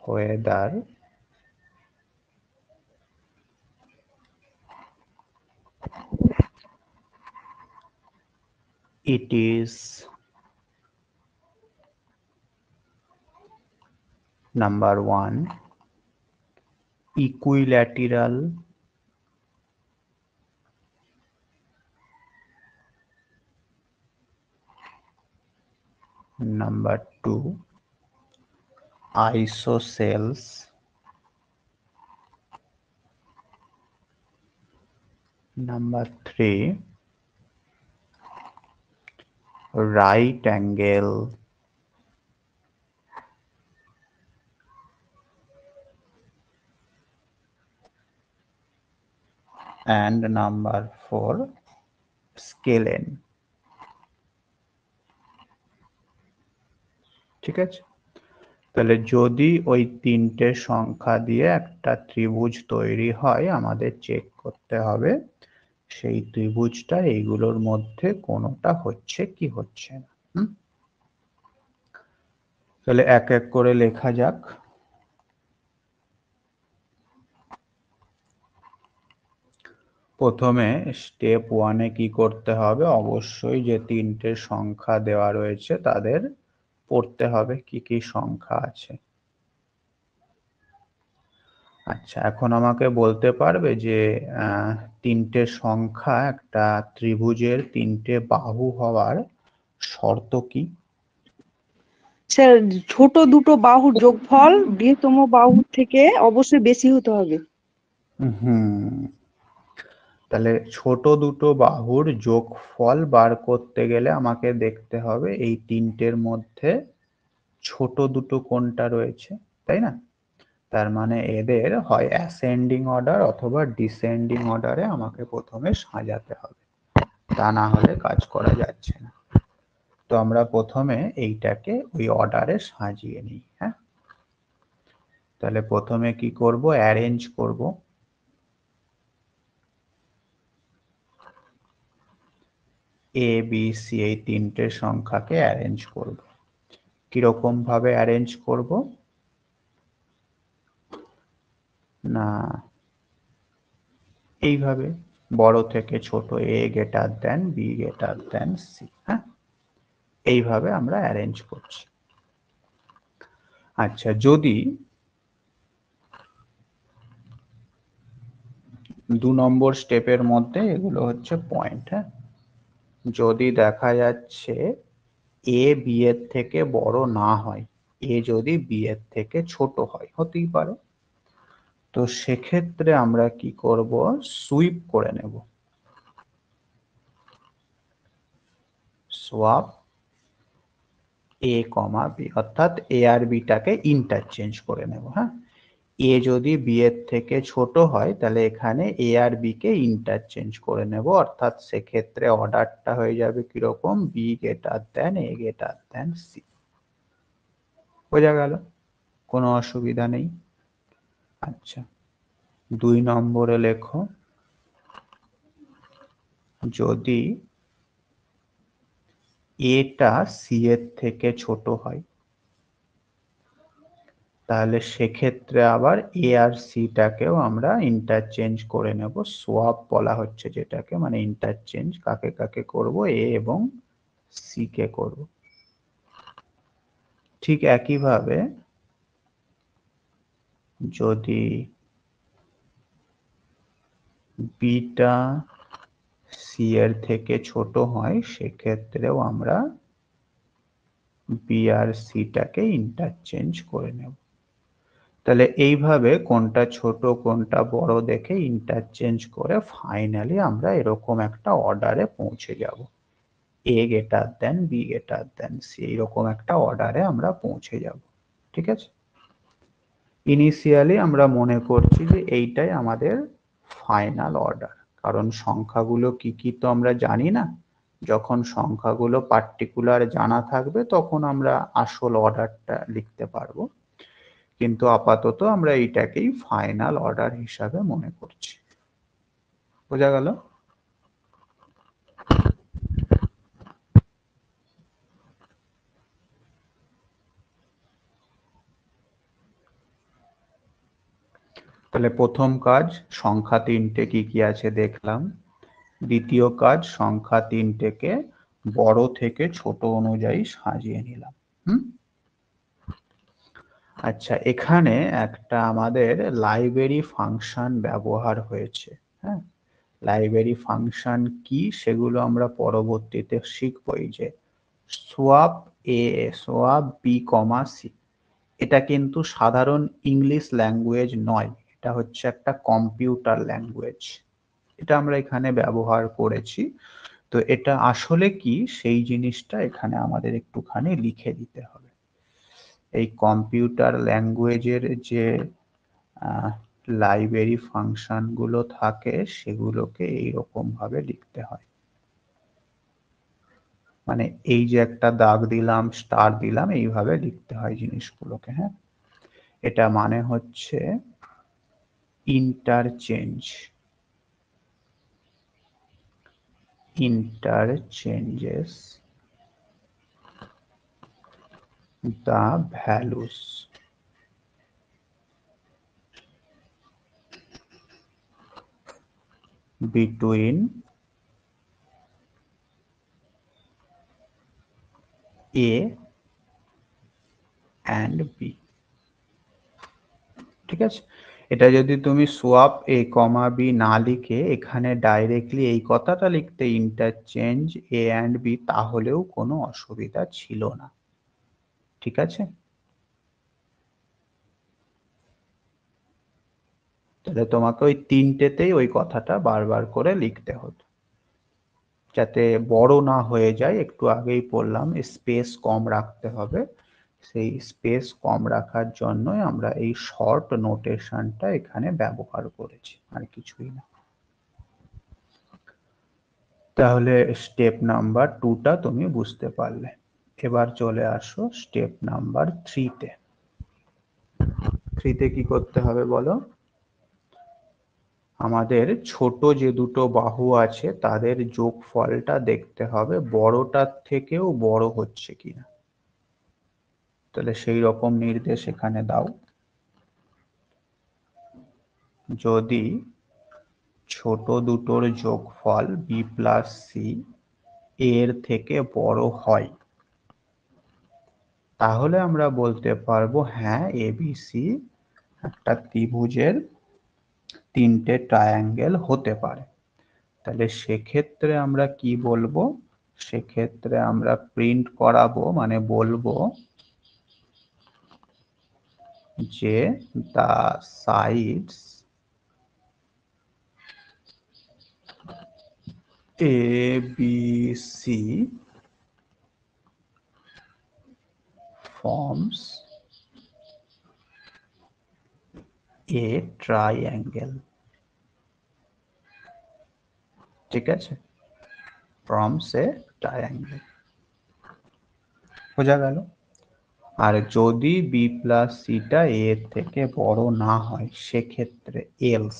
whether it is number one equilateral, number two isosceles, number three right angle, and number four scalene. ঠিক আছে, তাহলে যদি ওই তিনটে সংখ্যা দিয়ে একটা ত্রিভুজ তৈরি হয় আমাদের চেক করতে হবে সেই ত্রিভুজটা এইগুলোর মধ্যে কোনটা হচ্ছে কি হচ্ছে না। তাহলে এক এক করে লেখা যাক। প্রথমে স্টেপ ওয়ানে কি করতে হবে, অবশ্যই যে তিনটে সংখ্যা দেওয়া রয়েছে তাদের পড়তে হবে কি কি সংখ্যা আছে। আচ্ছা, এখন আমাকে বলতে পারবে যে তিনটে সংখ্যা একটা ত্রিভুজের তিনটে বাহু হওয়ার শর্ত কি? স্যার ছোট দুটো বাহুর যোগফল বৃহত্তম বাহুর থেকে অবশ্যই বেশি হতে হবে। তাহলে ছোট দুটো বাহুর যোগফল বার করতে গেলে আমাকে দেখতে হবে এই তিনটের মধ্যে ছোট দুটো কোনটা রয়েছে, তাই না? তার মানে এদের হয় অ্যাসেন্ডিং অর্ডার অথবা ডিসেন্ডিং অর্ডারে আমাকে প্রথমে সাজাতে হবে, তা না হলে কাজ করা যাচ্ছে না। তো আমরা প্রথমে এইটাকে ওই অর্ডারে সাজিয়ে নিই। হ্যাঁ, তাহলে প্রথমে কি করব, অ্যারেঞ্জ করব। এ বি সি এই তিনটে সংখ্যাকে অ্যারেঞ্জ করব। কিরকম ভাবে অ্যারেঞ্জ করব না, এইভাবে বড় থেকে ছোট A greater than B greater than C. হ্যাঁ, এইভাবে আমরা অ্যারেঞ্জ করছি। আচ্ছা, যদি 2 নম্বর স্টেপের মধ্যে এগুলো হচ্ছে পয়েন্ট। হ্যাঁ, যদি দেখা যাচ্ছে এ বি এর থেকে বড় না হয়, এ যদি বি এর থেকে ছোট হয়, হতেই পারে, তো সেক্ষেত্রে আমরা কি করব, সুইপ করে নেব, সোয়াপ এ কমা বি, অর্থাৎ এ আর বিটাকে ইন্টারচেঞ্জ করে নেব। হ্যাঁ, এ যদি বি এর থেকে ছোট হয় তাহলে এখানে এ আর বি কে ইন্টারচেঞ্জ করে নেব, অর্থাৎ সেক্ষেত্রে অর্ডারটা হয়ে যাবে কিরকম, বি গ্রেটার দেন এ গ্রেটার দেন সি। বোঝা গেল? কোনো অসুবিধা নেই। আচ্ছা, 2 নম্বরে লেখো, যদি এটা সি এর থেকে ছোট হয় তাহলে সেক্ষেত্রে আবার এ আর সি টাকেও আমরা ইন্টারচেঞ্জ করে নেব, সোয়াপ বলা হচ্ছে যেটাকে, মানে ইন্টারচেঞ্জ কাকে কাকে করব, এ এবং সি কে করব। ঠিক একইভাবে যদি বিটা সি এর থেকে ছোট হয় সেক্ষেত্রেও আমরা বি আর সি টাকে ইন্টারচেঞ্জ করে নেব। তাহলে এইভাবে কোনটা ছোট কোনটা বড় দেখে ইন্টারচেঞ্জ করে ফাইনালি আমরা এরকম একটা অর্ডারে পৌঁছে যাব। A greater than B greater than C, এইরকম একটা অর্ডারে আমরা পৌঁছে যাব। ঠিক আছে, ইনিশিয়ালি আমরা মনে করছি যে এইটাই আমাদের ফাইনাল অর্ডার, কারণ সংখ্যাগুলো কি কি তো আমরা জানি না। যখন সংখ্যাগুলো পার্টিকুলার জানা থাকবে তখন আমরা আসল অর্ডারটা লিখতে পারবো, কিন্তু আপাতত আমরা এইটাকেই ফাইনাল অর্ডার হিসাবে মনে করছি। বোঝা গেল? তাহলে প্রথম কাজ সংখ্যা তিনটে কি কি আছে দেখলাম, দ্বিতীয় কাজ সংখ্যা তিনটেকে বড় থেকে ছোট অনুযায়ী সাজিয়ে নিলাম। আচ্ছা, এখানে একটা আমাদের লাইব্রেরি ফাংশন ব্যবহার হয়েছে। হ্যাঁ, লাইব্রেরি ফাংশন কি সেগুলো আমরা পরবর্তীতে শিখবই, যে সোয়াপ এ সোয়াপ বি কমা সি, এটা কিন্তু সাধারণ ইংলিশ ল্যাঙ্গুয়েজ নয়, এটা হচ্ছে একটা কম্পিউটার ল্যাঙ্গুয়েজ। এটা আমরা এখানে ব্যবহার করেছি, তো এটা আসলে কি সেই জিনিসটা এখানে আমাদের একটুখানি লিখে দিতে হবে। এই কম্পিউটার ল্যাঙ্গুয়েজের যে লাইব্রেরি ফাংশন গুলো থাকে সেগুলোকে এইরকম ভাবে লিখতে হয়, মানে এই যে একটা দাগ দিলাম, স্টার দিলাম, এইভাবে লিখতে হয় জিনিসগুলোকে। হ্যাঁ, এটা মানে হচ্ছে interchanges the values between A and B। ঠিক আছে, এটা যদি তুমি সোয়াপ এ কমা বি না লিখে এখানে ডাইরেক্টলি এই কথাটা লিখতে ইন্টারচেঞ্জ এ অ্যান্ড বি, তাহলেও কোনো অসুবিধা ছিল না। ঠিক আছে, তাহলে তোমাকে ওই তিনটেতেই ওই কথাটা বারবার করে লিখতে হতো, যাতে বড় না হয়ে যায়। একটু আগেই বললাম স্পেস কম রাখতে হবে, সেই স্পেস কম রাখার জন্যই আমরা এই শর্ট নোটেশনটা এখানে ব্যবহার করেছি, আর কিছুই না। তাহলে স্টেপ নাম্বার 2টা তুমি বুঝতে পারলে। এবার চলে আসো স্টেপ নাম্বার 3তে। 3তে কি করতে হবে বলো? আমাদের ছোট যে দুটো বাহু আছে তাদের যোগফলটা দেখতে হবে বড়টার থেকেও বড় হচ্ছে কিনা। তাহলে সেই রকম নির্দেশ এখানে দাও। যদি ছোট দুটোর যোগফল বি প্লাস সি এর থেকে বড় হয়, তাহলে আমরা বলতে পারবো হ্যাঁ এবিসি একটা ত্রিভুজের তিনটে ট্রায়াঙ্গেল হতে পারে। তাহলে সেক্ষেত্রে আমরা কি বলবো? সেক্ষেত্রে আমরা প্রিন্ট করাবো, মানে বলবো যে the sides ABC forms a triangle। ঠিক আছে, forms a triangle, বোঝা গেল? আর যদি বি প্লাস সিটা এর থেকে বড় না হয় সেক্ষেত্রে এলস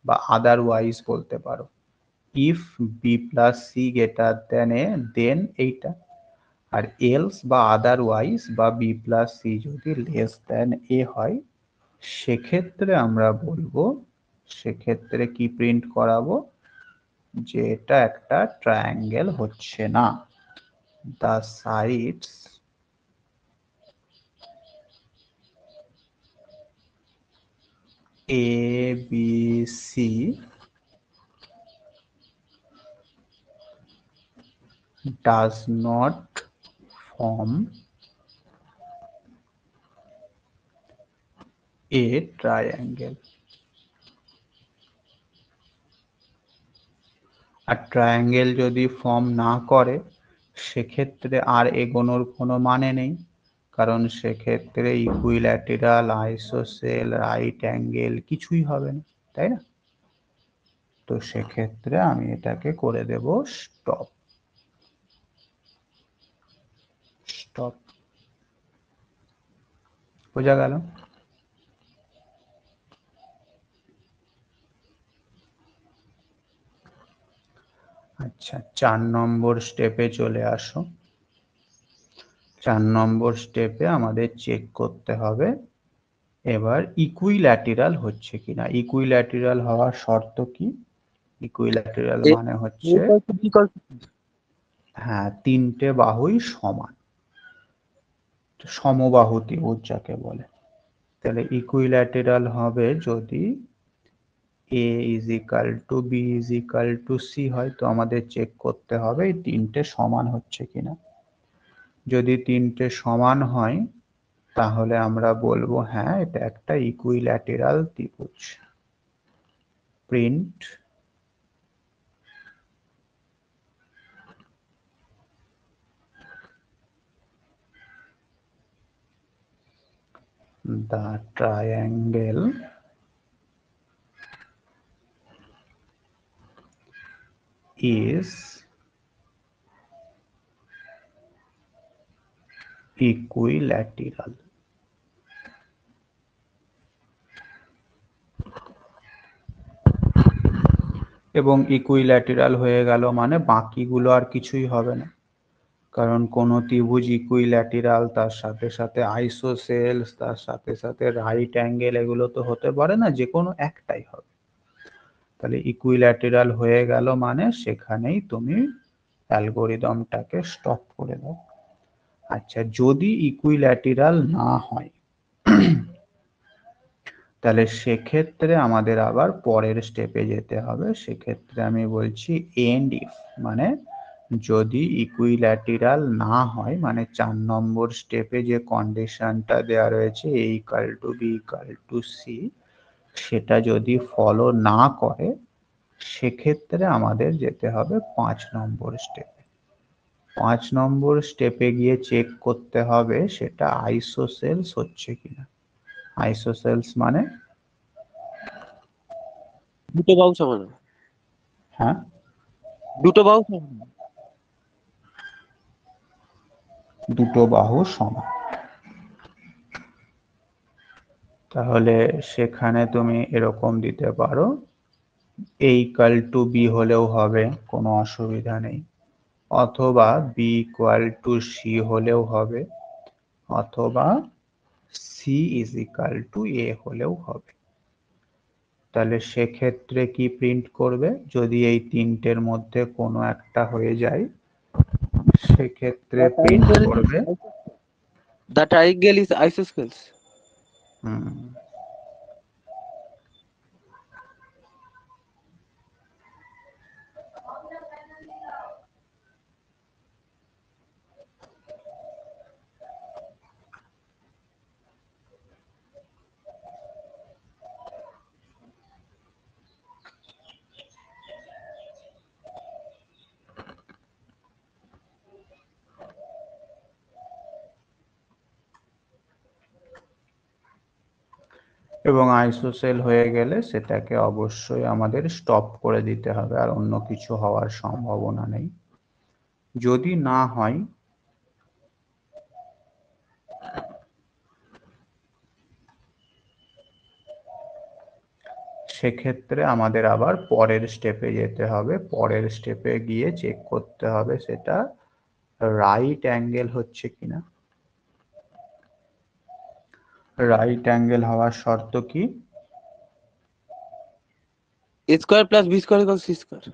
বা আদারওয়াইজ বলতে পারো। If B plus C greater than A then এইটা, আর এলস বা আদারওয়াইজ বা বি প্লাস সি যদি লেস দেন এ হয় সেক্ষেত্রে আমরা বলবো, সেক্ষেত্রে কি প্রিন্ট করাবো? যে এটা একটা ট্রায়াঙ্গেল হচ্ছে না। the sides ABC does not form a triangle। আর ট্রায়াঙ্গেল যদি ফর্ম না করে সেক্ষেত্রে আর এগোনোর কোনো মানে নেই, কারণ সেক্ষেত্রে ইকুইল্যাটেরাল, আইসোসেল, রাইট অ্যাঙ্গেল কিছুই হবে না, তাই না? তো সেক্ষেত্রে আমি এটাকে করে দেব স্টপ। স্টপ, বোঝা গেল? আচ্ছা, 4 নম্বর স্টেপে চলে আসো। 4 নম্বর স্টেপে আমাদের চেক করতে হবে এবার ইকুইল্যাটেরাল হচ্ছে কিনা। ইকুইল্যাটেরাল হওয়ার শর্ত কি? ইকুইল্যাটেরাল মানে হচ্ছে, হ্যাঁ, তিনটে বাহুই সমান, সমবাহু ত্রিভুজ যাকে বলে। তাহলে ইকুইল্যাটেরাল হবে যদি A is equal to B is equal to C হয়। তো আমাদের চেক করতে হবে এই তিনটে সমান হচ্ছে কিনা। যদি তিনটে সমান হয় তাহলে আমরা বলবো হ্যাঁ এটা একটা ইকুইল্যাটেরাল ত্রিভুজ। Print the triangle is equilateral. এবং ইকুইল্যাটেরাল হয়ে গেল মানে বাকিগুলো আর কিছুই হবে না, কারণ কোন ত্রিভুজ ইকুইল্যাটেরাল তার সাথে সাথে আইসোসেলস, তার সাথে সাথে রাইট অ্যাঙ্গেল, এগুলো তো হতে পারে না, যে কোনো একটাই হবে। তাহলে ইকুইল্যাটেরাল হয়ে গেল মানে সেখানেই তুমি অ্যালগরিদমটাকে স্টপ করে দাও। আচ্ছা, যদি ইকুইল্যাটেরাল না হয় তাহলে সেক্ষেত্রে আমাদের আবার পরের স্টেপে যেতে হবে। সেক্ষেত্রে আমি বলছি এন্ড ইফ, মানে যদি ইকুইল্যাটেরাল না হয়, মানে 4 নম্বর স্টেপে যে কন্ডিশনটা দেওয়া রয়েছে a equal to B equal to C, সেটা যদি ফলো না করে সেক্ষেত্রে আমাদের যেতে হবে 5 নম্বর স্টেপে। 5 নম্বর স্টেপে গিয়ে চেক করতে হবে সেটা আইসোসেলস হচ্ছে কিনা। আইসোসেলস মানে, দুটো বাহু সমান, হ্যাঁ, দুটো বাহু সমান। দুটো বাহু সমান। তাহলে সেখানে তুমি এরকম দিতে পারো, a ইকাল টু বি হলেও হবে, কোনো অসুবিধা নেই, অথবা b ইকুয়াল টু সি হলেও হবে, অথবা c is equal two a হলেও হবে। তাহলে সেক্ষেত্রে কি প্রিন্ট করবে? যদি এই তিনটের মধ্যে কোনো একটা হয়ে যায় সেক্ষেত্রে প্রিন্ট করবে The triangle is isosceles. হুম, এবং আইসোসেল হয়ে গেলে সেটাকে অবশ্যই আমাদের স্টপ করে দিতে হবে, আর অন্য কিছু হওয়ার সম্ভাবনা নেই। যদি না হয় সেক্ষেত্রে আমাদের আবার পরের স্টেপে যেতে হবে। পরের স্টেপে গিয়ে চেক করতে হবে সেটা রাইট অ্যাঙ্গেল হচ্ছে কিনা। রাইট অ্যাঙ্গেল হওয়ার শর্ত কি? A square plus b square equals c square.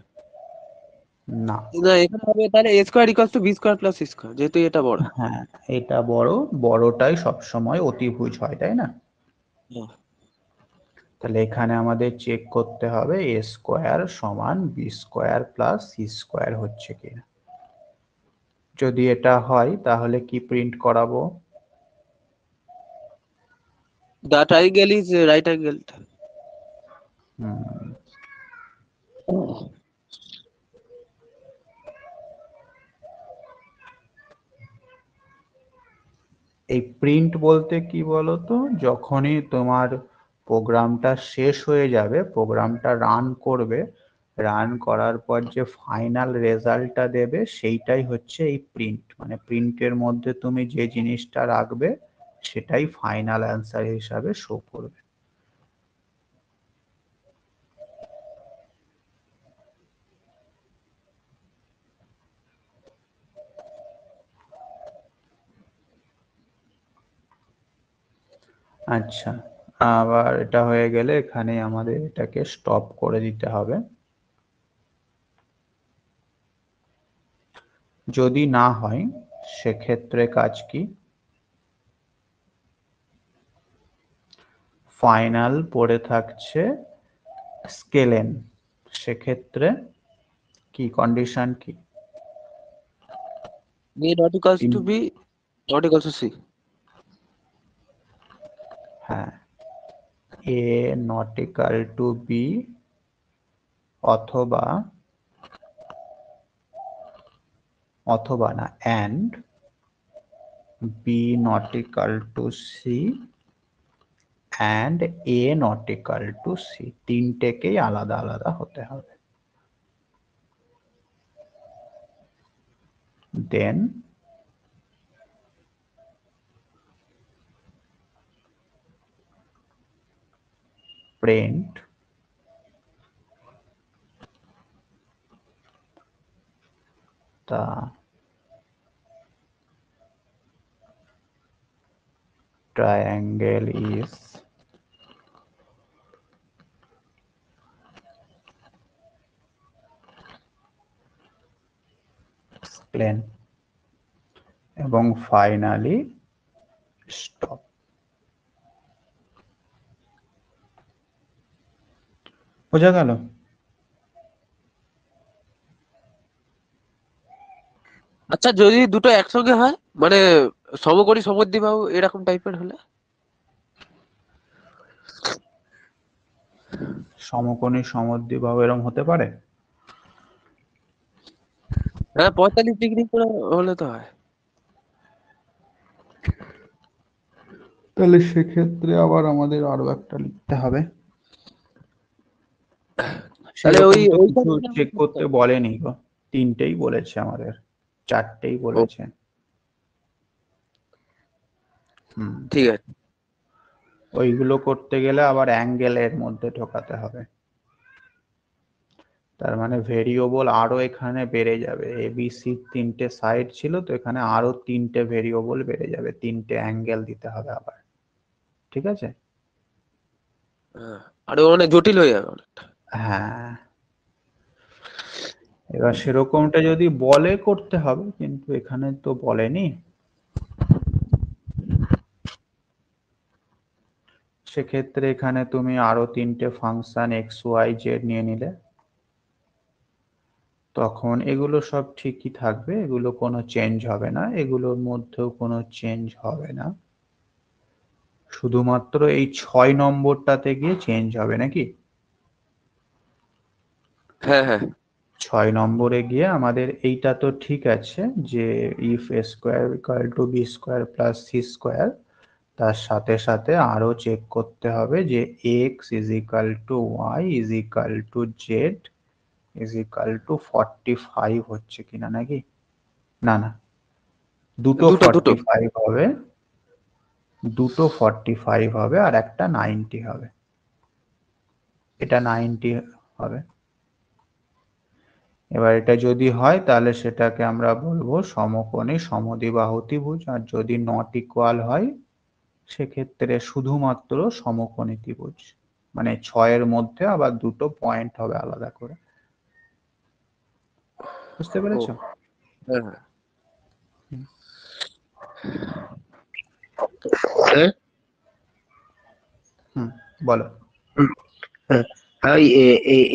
না, না, এখানে হবে তাহলে a square equals to b square plus c square, যেহেতু এটা বড়। হ্যাঁ, এটা বড়, বড়টাই সবসময় অতিভুজ হয়, তাই না? হ্যাঁ। তাহলে এখানে আমাদের চেক করতে হবে a স্কোয়ার সমান B square plus C square হচ্ছে কিনা। যদি এটা হয় তাহলে কি প্রিন্ট করাবো? The triangle is right angled. হুম, এই প্রিন্ট বলতে কি বলতো, যখনই তোমার প্রোগ্রামটা শেষ হয়ে যাবে, প্রোগ্রামটা রান করবে, রান করার পর যে ফাইনাল রেজাল্টটা দেবে সেইটাই হচ্ছে এই প্রিন্ট। মানে প্রিন্টের মধ্যে তুমি যে জিনিসটা রাখবে সেটাই ফাইনাল অ্যান্সার হিসাবে শো করবে। আচ্ছা, আবার এটা হয়ে গেলে এখানে আমাদের এটাকে স্টপ করে দিতে হবে। যদি না হয় সেক্ষেত্রে কাজ কি, ফাইনাল পড়ে থাকছে স্কেলেন, সেক্ষেত্রে কি কন্ডিশন কি? A not equals to B, not equals to C. হ্যাঁ, A not equal to B অথবা না and B not equal to C and A not equal to C, তিনটেকেই আলাদা আলাদা হতে হবে। Then print the triangle is plane এবং finally stop. বোঝা গেল? আচ্ছা যদি দুটো একসঙ্গে হয়, মানে সমকোণী সমদ্বিবাহু এরকম টাইপের হলে? সমকোণী সমদ্বিবাহু এরকম হতে পারে? হ্যাঁ, 45 ডিগ্রি করে হলে তো হয়। তাহলে সেক্ষেত্রে আবার আমাদের আরো একটা লিখতে হবে। তাহলে সেরকম ওই তো ওইটা কিছু নিয়ে চেক করতে বলেনি গো, তিনটেই বলেছে আমাদের, চারটেই বলেছে। ঠিক আছে। ওইগুলো করতে গেলে আবার অ্যাঙ্গেলের মধ্যে ঢোকাতে হবে, তার মানে ভেরিয়েবল আরো এখানে বেড়ে যাবে। এবিসি তিনটে সাইড ছিল, তো এখানে আরো তিনটে ভেরিয়েবল বেড়ে যাবে, তিনটে অ্যাঙ্গেল দিতে হবে আবার। ঠিক আছে? আরো অনেক জটিল হয়ে যাবে অনেকটা। হ্যাঁ, এবার সেরকমটা যদি বলে করতে হবে, কিন্তু এখানে তো বলেনি। সেক্ষেত্রে এখানে তুমি আরো তিনটে ফাংশন এক্স ওয়াই জেড নিয়ে নিলে, তখন এগুলো সব ঠিকই থাকবে, এগুলো কোনো চেঞ্জ হবে না, এগুলোর মধ্যেও কোনো চেঞ্জ হবে না, শুধুমাত্র এই 6 নম্বরটাতে গিয়ে চেঞ্জ হবে নাকি? হ্যাঁ হ্যাঁ 6 নম্বরে গিয়ে আমাদের এইটা তো ঠিক আছে যে if A square equal to B square plus C square, তার সাথে সাথে আরো চেক করতে হবে যে X is equal to Y is equal to Z is equal to 45 হচ্ছে কিনা নাকি? না না, দুটো 45 হবে, দুটো 45 হবে আর একটা 90 হবে, এটা 90 হবে। এবার এটা যদি হয় তাহলে সেটাকে আমরা বলবো সমকোণী সমদ্বিবাহু ত্রিভুজ, আর যদি নট ইকুয়াল হয় সেক্ষেত্রে শুধুমাত্র সমকোণী ত্রিভুজ, মানে 6 মধ্যে আবার দুটো পয়েন্ট হবে আলাদা করে। বুঝতে পেরেছো? হ্যাঁ। বলো।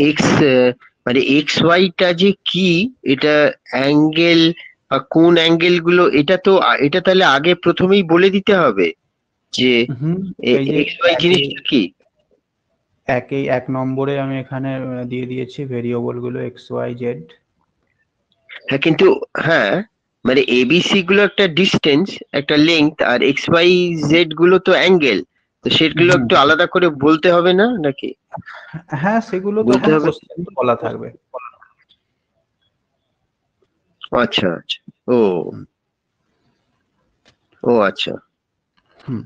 এক্স মানে এক্স ওয়াইটা যে কি, এটা অ্যাঙ্গেল বা কোন অ্যাঙ্গেল গুলো, এটা তাহলে আগে প্রথমেই বলে দিতে হবে যে এই যে এক্স ওয়াই জিনিসটা কি। এক নম্বরে আমি এখানে দিয়ে দিয়েছি ভেরিয়েবল গুলো এক্স ওয়াই জেড। হ্যাঁ কিন্তু হ্যাঁ মানে এবিসি গুলো একটা ডিস্টেন্স, একটা লেংথ, আর এক্স ওয়াই জেড গুলো তো অ্যাঙ্গেল, তো সেগুলো হুম, একটু আলাদা করে বলতে হবে না নাকি? হ্যাঁ সেগুলো বলতে তখন হবে। কোশ্চেন বলা থাকবে। আচ্ছা আচ্ছা। ও, হুম, ও আচ্ছা। হুম।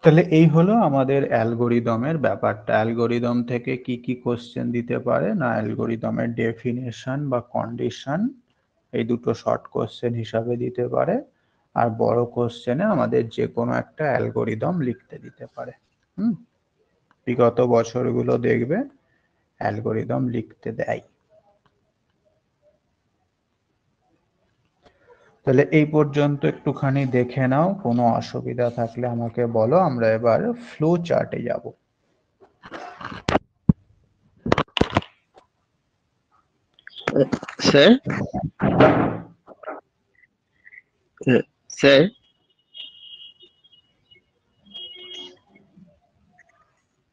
তাহলে এই হলো আমাদের অ্যালগোরিদমের ব্যাপারটা। অ্যালগোরিদম থেকে কি কি কোশ্চেন দিতে পারে না, অ্যালগোরিদমের ডেফিনেশন বা কন্ডিশন, এই দুটো শর্ট কোশ্চেন হিসাবে দিতে পারে। আর বড় কোশ্চেনে আমাদের যে কোনো একটা অ্যালগোরিদম লিখতে দিতে পারে। হুম, বিগত বছরগুলো দেখবে অ্যালগোরিদম লিখতে দেয়। তাহলে এই পর্যন্ত একটুখানি দেখে নাও, কোনো অসুবিধা থাকলে আমাকে বলো। আমরা এবার ফ্লো চার্টে যাব। Sir, sir,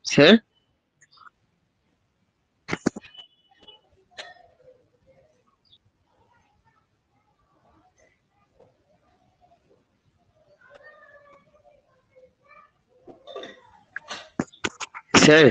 sir, sir,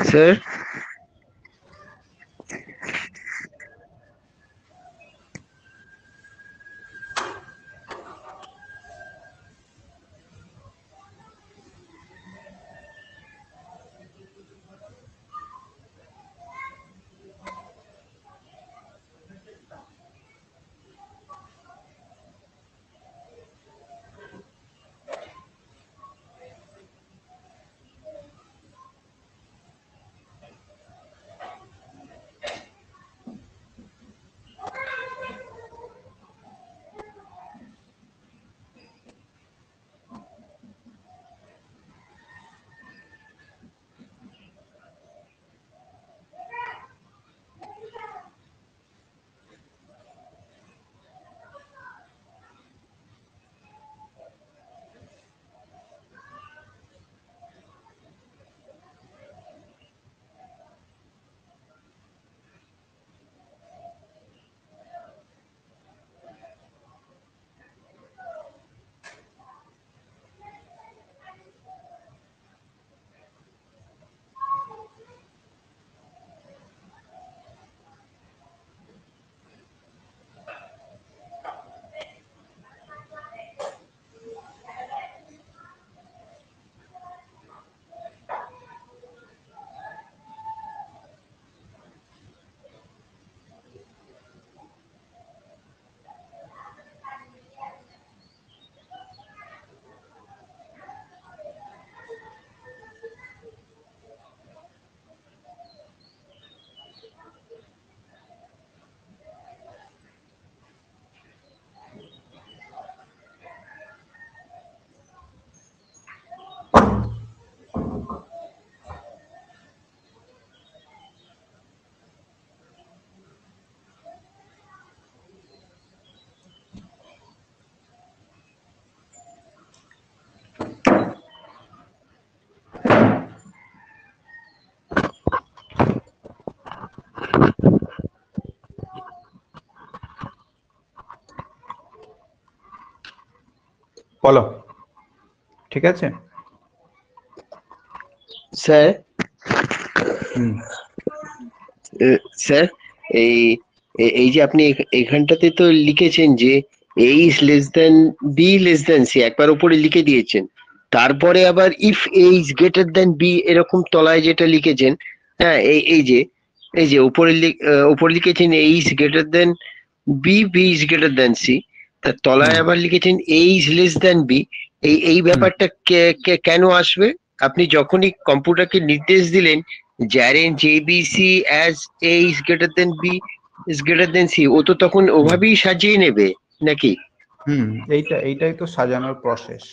sir, বলো, ঠিক আছে? স্যার, হুম স্যার, এই এই যে আপনি এখানটাতে তো লিখেছেন যে A is less than B less than C, একবার উপরে লিখে দিয়েছেন। তারপরে আবার if A is greater than B এরকম তলায় যেটা লিখেছেন, হ্যাঁ, এই যে উপরে লিখেছেন A is greater than B, B is greater than C, তার তলায় হুম আবার লিখেছেন A is less than B. এই হুম ব্যাপারটা কেন আসবে? আপনি যখনই কম্পিউটারকে নির্দেশ দিলেন Jaren JBC as A is greater than B is greater than C, ও তো তখন হুম ওভাবেই সাজিয়ে নেবে নাকি? হুম এইটাই তো সাজানোর প্রসেস।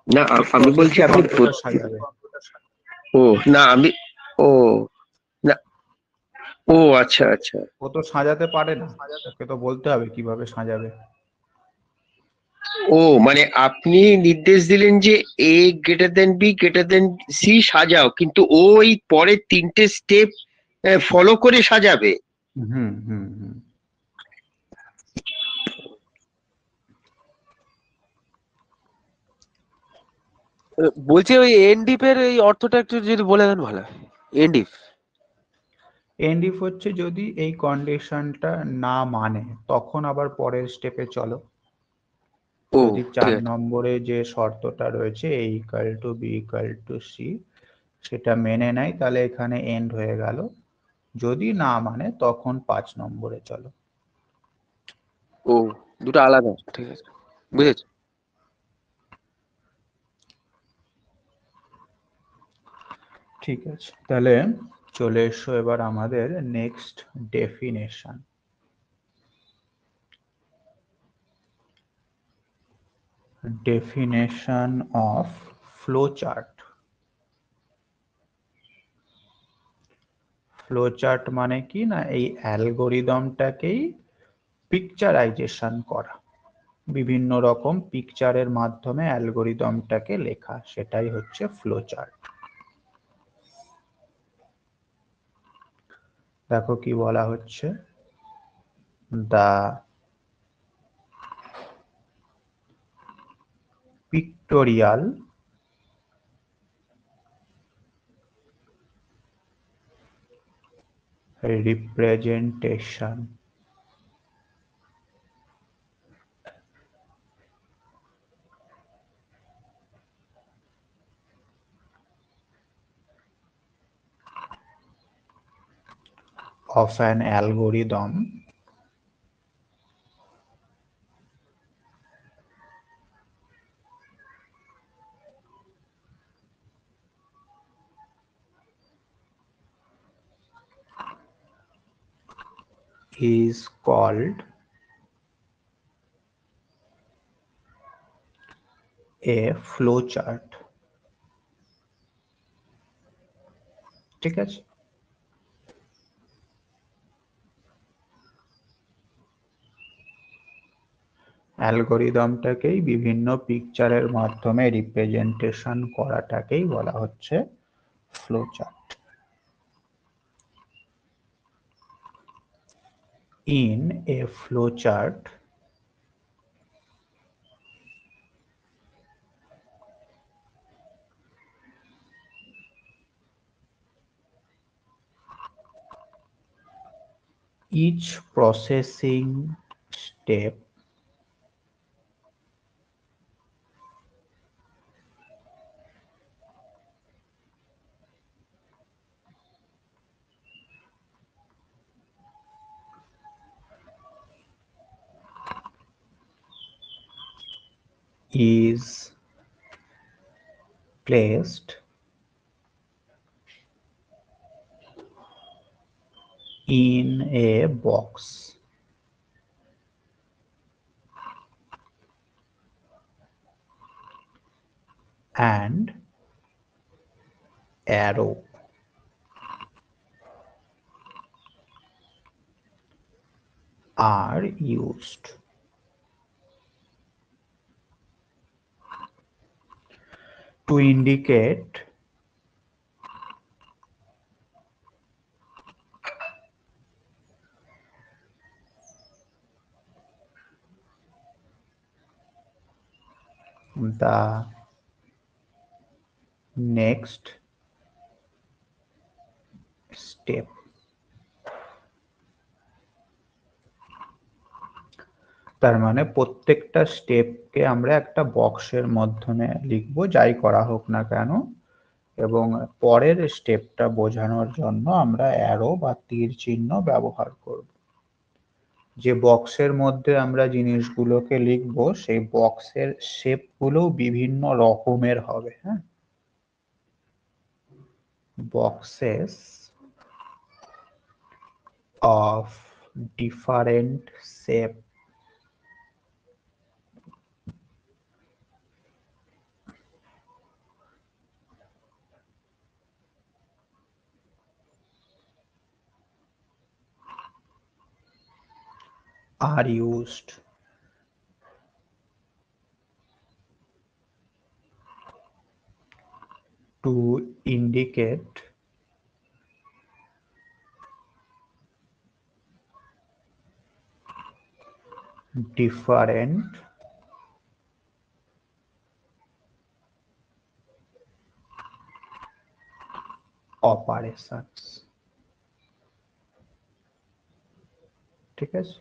না, এই আমি বলছি প্রসেসে আপনি কম্পিউটার সাজাবে। ও না, আমি ও না, ও আচ্ছা আচ্ছা। ও তো সাজাতে পারে না, ওকে তো বলতে হবে কিভাবে সাজাবে। ও মানে আপনি নির্দেশ দিলেন যে A greater than B greater than C সাজাও, কিন্তু ও এই পরের তিনটে স্টেপ ফলো করে সাজাবে। হুম হুম হুম বলছি ওই এনডিপ এর এই অর্থটা একটু যদি বলে দেন ভালো হয়। এনডিপ। এন্ড ইফ হচ্ছে যদি এই কন্ডিশনটা না মানে তখন আবার পরের স্টেপে চলো। ও যদি ঠিক 4 আছে। নম্বরে যে শর্তটা রয়েছে a equal to b equal to c সেটা মেনে নেয় তাহলে এখানে এন্ড হয়ে গেল। যদি না মানে তখন 5 নম্বরে চলো। ও দুটো আলাদা, ঠিক আছে, বুঝেছি। ঠিক আছে, তাহলে চলে এসো এবার আমাদের next definition. Definition of flow chart. Flow chart মানে কি না, এই অ্যালগোরিদমটাকেই পিকচারাইজেশন করা, বিভিন্ন রকম পিকচারের মাধ্যমে অ্যালগোরিদমটাকে লেখা, সেটাই হচ্ছে ফ্লো চার্ট। দেখো কি বলা হচ্ছে, দা pictorial representation of an algorithm is called a flowchart। ঠিক আছে, অ্যালগোরিদমটাকেই বিভিন্ন পিকচারের মাধ্যমে রিপ্রেজেন্টেশন করাটাকেই বলা হচ্ছে flowchart। In a flowchart, each processing step is placed in a box and arrow are used to indicate the next step. তার মানে প্রত্যেকটা স্টেপকে আমরা একটা বক্সের মাধ্যমে লিখবো, যাই করা হোক না কেন, এবং পরের স্টেপটা বোঝানোর জন্য আমরা অ্যারো বা তীর চিহ্ন ব্যবহার করব। যে বক্সের মধ্যে আমরা জিনিসগুলোকে লিখবো সেই বক্সের শেপগুলো বিভিন্ন রকমের হবে। হ্যাঁ, boxes of different shape are used to indicate different operations। ঠিক আছে,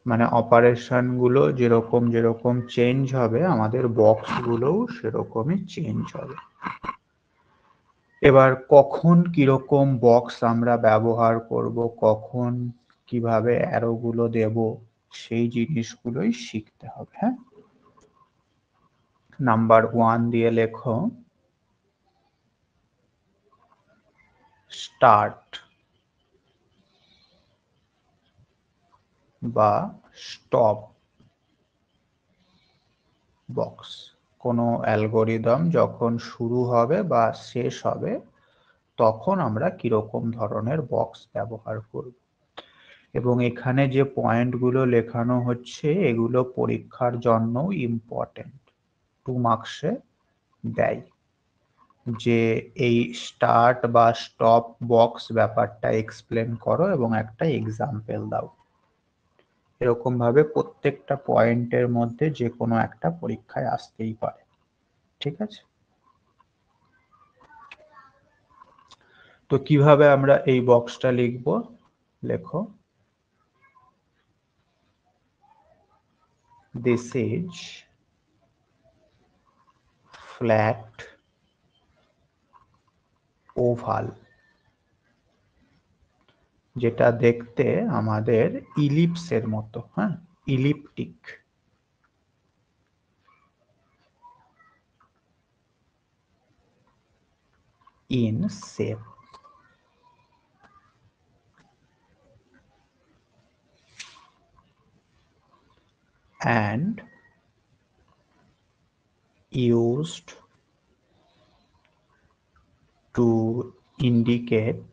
মানে অপারেশন গুলো যেরকম যেরকম চেঞ্জ হবে আমাদের বক্স গুলোও সেরকমই চেঞ্জ হবে। এবার কখন কিরকম বক্স আমরা ব্যবহার করব, কখন কিভাবে অ্যারো গুলো দেব, সেই জিনিসগুলোই শিখতে হবে। হ্যাঁ, নাম্বার 1 দিয়ে লেখো স্টার্ট বা স্টপ বক্স। কোনো অ্যালগোরিদম যখন শুরু হবে বা শেষ হবে তখন আমরা কিরকম ধরনের বক্স ব্যবহার করব। এবং এখানে যে পয়েন্টগুলো লেখানো হচ্ছে এগুলো পরীক্ষার জন্য ইম্পর্টেন্ট, 2 মার্কসে দেয়, যে এই স্টার্ট বা স্টপ বক্স ব্যাপারটা এক্সপ্লেন করো এবং একটা এক্সাম্পল দাও। এরকম ভাবে প্রত্যেকটা পয়েন্টের মধ্যে যে কোনো একটা পরীক্ষায় আসতেই পারে। ঠিক আছে, তো কিভাবে আমরা এই বক্সটা লিখব, লেখো this is flat oval, যেটা দেখতে আমাদের ইলিপসের মতো। হ্যাঁ, ইলিপ্টিক। in shape and used to indicate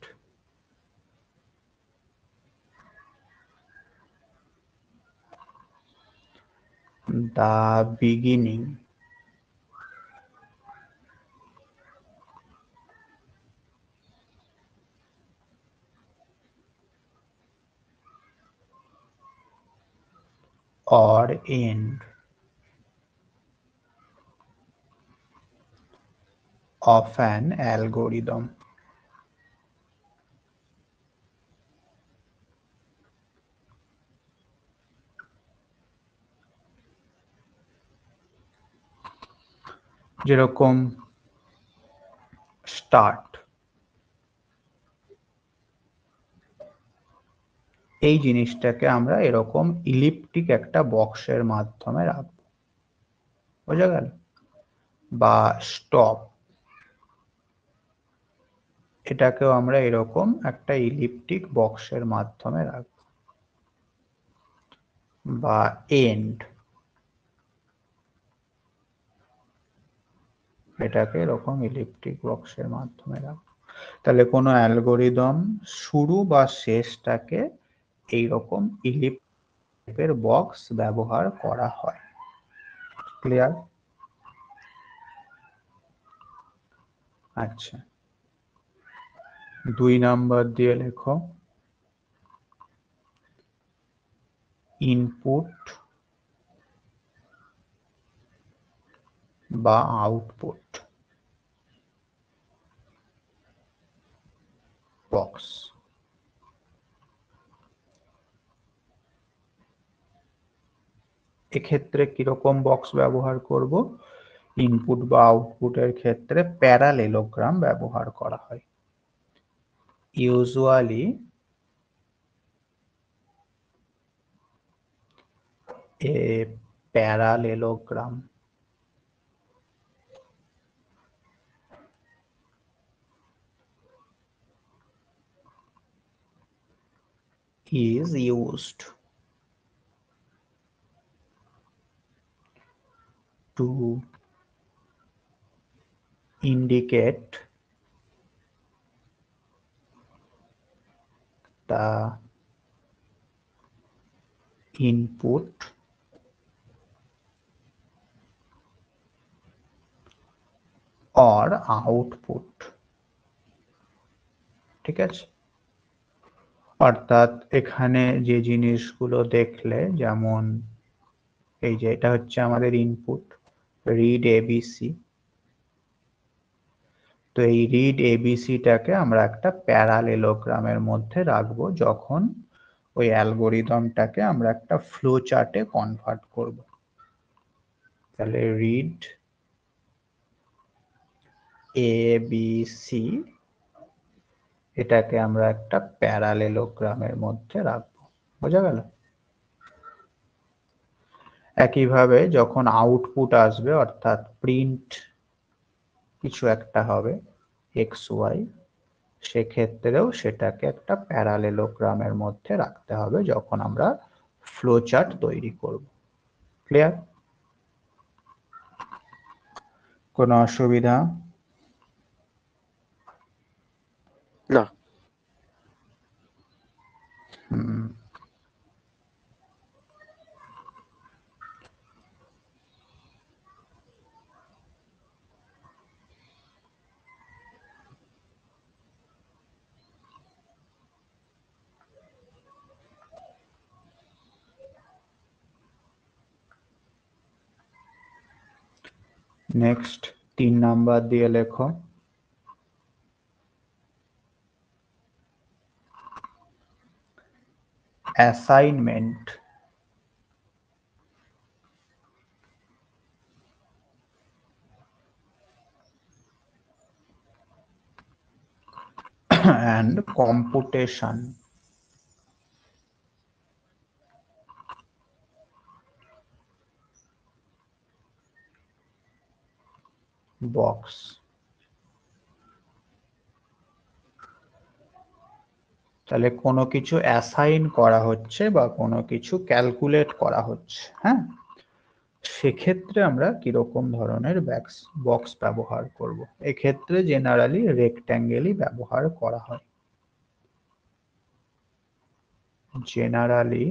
the beginning or end of an algorithm। যেরকম স্টার্ট, এই জিনিসটাকে আমরা এরকম ইলিপ্টিক একটা বক্সের মাধ্যমে রাখবো, বোঝা গেল? বা স্টপ, এটাকেও আমরা এরকম একটা ইলিপ্টিক বক্সের মাধ্যমে রাখবো। বা এন্ড, এটাকে এরকম ইলিপ্টিক বক্সের মাধ্যমে রাখবো। তাহলে কোনো অ্যালগোরিদম শুরু বা শেষটাকে এইরকম ইলিপ্টিকের বক্স ব্যবহার করা হয়। ক্লিয়ার? আচ্ছা, 2 নাম্বার দিয়ে লেখো ইনপুট বা আউটপুট বক্স। এক্ষেত্রে কিরকম বক্স ব্যবহার করব? ইনপুট বা আউটপুটের ক্ষেত্রে প্যারালেলোগ্রাম ব্যবহার করা হয়। Usually a parallelogram is used to indicate the input or output। ঠিক আছে, অর্থাৎ এখানে যে জিনিসগুলো দেখলে, যেমন এই যে এটা হচ্ছে আমাদের ইনপুট রিড এবিসি, তো এই রিড এবিসিটাকে আমরা একটা প্যারালেলোগ্রামের মধ্যে রাখবো যখন ওই অ্যালগোরিদমটাকে আমরা একটা ফ্লো চার্টে কনভার্ট করব। তাহলে রিড এবিসি এটাকে আমরা একটা প্যারালেলোগ্রামের মধ্যে রাখবো। বোঝা গেল? একইভাবে যখন আউটপুট আসবে, অর্থাৎ প্রিন্ট কিছু একটা হবে এক্স ওয়াই, সেক্ষেত্রেও সেটাকে একটা প্যারালেলোগ্রামের মধ্যে রাখতে হবে যখন আমরা ফ্লো চার্ট তৈরি করব। ক্লিয়ার? কোনো অসুবিধা? না। নেক্সট 3 নাম্বার দিয়ে লেখো অ্যাসাইনমেন্ট and computation box। তাহলে কোনো কিছু অ্যাসাইন করা হচ্ছে বা কোনো কিছু ক্যালকুলেট করা হচ্ছে, হ্যাঁ, সেক্ষেত্রে আমরা কিরকম ধরনের বক্স ব্যবহার করব? এক্ষেত্রে জেনারেলি রেক্ট্যাঙ্গেলই ব্যবহার করা হয়। Generally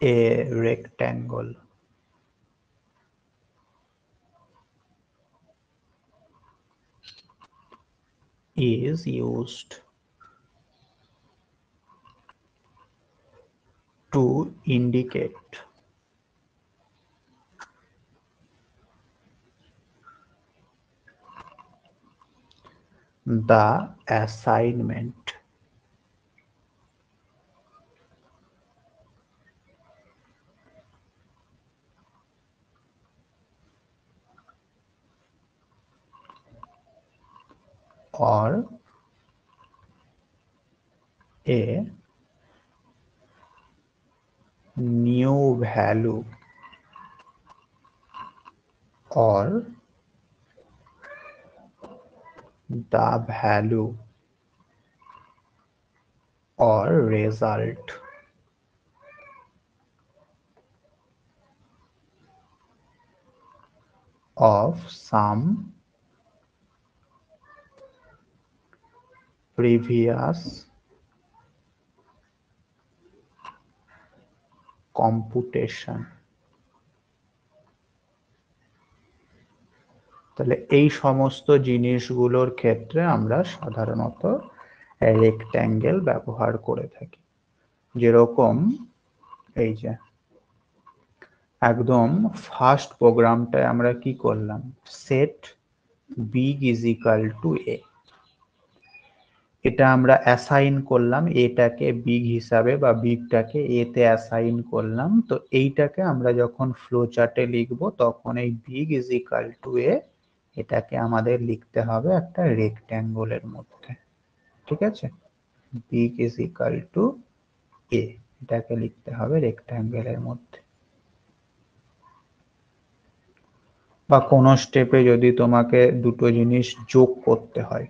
a rectangle is used to indicate the assignment or a new value or the value or result of some previous computation। তাহলে এই সমস্ত জিনিসগুলোর ক্ষেত্রে আমরা সাধারণত রেক্ট্যাঙ্গেল ব্যবহার করে থাকি। যেরকম এই যে একদম ফার্স্ট প্রোগ্রামটায় আমরা কি করলাম, set big is equal to A, এটা আমরা অ্যাসাইন করলাম এটাকে বিগ হিসাবে বা বিগটাকে এ তে অ্যাসাইন করলাম। তো এইটাকে আমরা যখন ফ্লো চার্টে লিখবো তখন এই বিগ ইজ ইকাল টু এ এটাকে আমাদের লিখতে হবে একটা রেক্ট্যাঙ্গলের মধ্যে, ঠিক আছে? বিগ ইজ ইকাল টু এ এটাকে লিখতে হবে রেক্ট্যাঙ্গেলের মধ্যে। বা কোনো স্টেপে যদি তোমাকে দুটো জিনিস যোগ করতে হয়,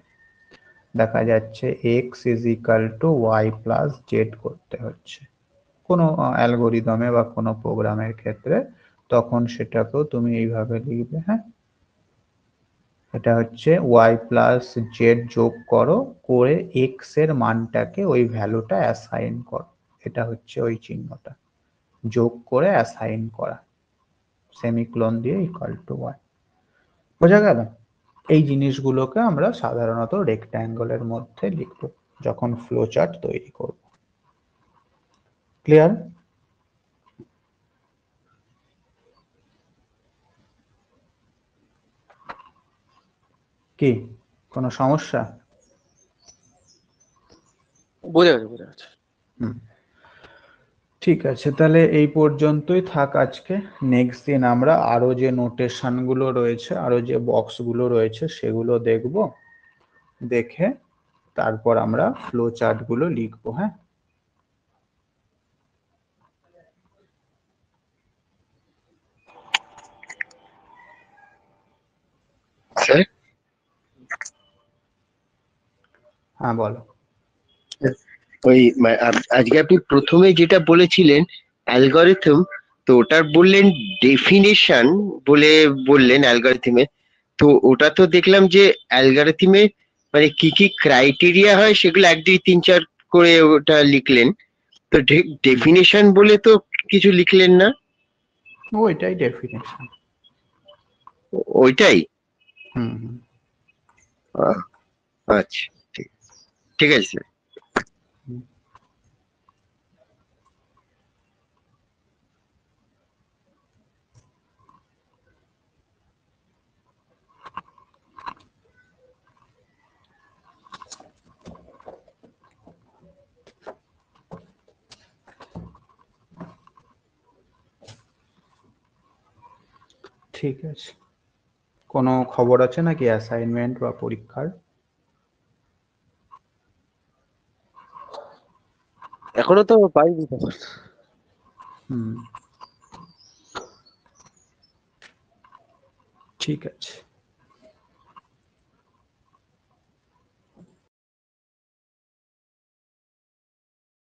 দেখা যাচ্ছে X is equal to Y plus Z করতে হচ্ছে কোনো অ্যালগোরিদমে বা কোনো প্রোগ্রামের ক্ষেত্রে, তখন সেটাকেও তুমি এইভাবে লিখবে। হ্যাঁ, এটা হচ্ছে ওয়াই প্লাস জেড যোগ করো, করে এক্স এর মানটাকে ওই ভ্যালুটা অ্যাসাইন করো, এটা হচ্ছে ওই চিহ্নটা, যোগ করে অ্যাসাইন করা, সেমিকোলন দিয়ে ইকুয়াল টু ওয়াই। বোঝা গেল? এই জিনিসগুলোকে আমরা সাধারণত রেক্ট্যাঙ্গলের মধ্যে লিখব যখন ফ্লো চার্ট তৈরি করব। ক্লিয়ার? কি কোনো সমস্যা? বোঝা গেছে, বোঝা গেছে। হুম, ঠিক আছে, তাহলে এই পর্যন্তই থাক আজকে। নেক্সট দিন আমরা আরো যে নোটেশন গুলো রয়েছে, আরো যে বক্স গুলো রয়েছে সেগুলো দেখব, দেখে তারপর আমরা ফ্লো চার্ট গুলো লিখবো। হ্যাঁ, স্যার, হ্যাঁ বলো। ওই আজকে আপনি প্রথমে যেটা বলেছিলেন অ্যালগরিথম, তো ওটার বললেন ডেফিনেশন বলে বললেন অ্যালগরিথমে। তো ওটা তো দেখলাম যে অ্যালগরিথমে মানে কি কি ক্রাইটেরিয়া হয় সেগুলো 1 2 3 4 করে ওটা লিখলেন। তো ডেফিনেশন বলে তো কিছু লিখলেন না? ওইটাই ডেফিনেশন। ওইটাই? হুম হুম, আহ, আচ্ছা, ঠিক ঠিক আছে স্যার। হুম। ঠিক আছে, কোনো খবর আছে নাকি অ্যাসাইনমেন্ট বা পরীক্ষার? এখনো তো পাইনি তখন। হুম, ঠিক আছে।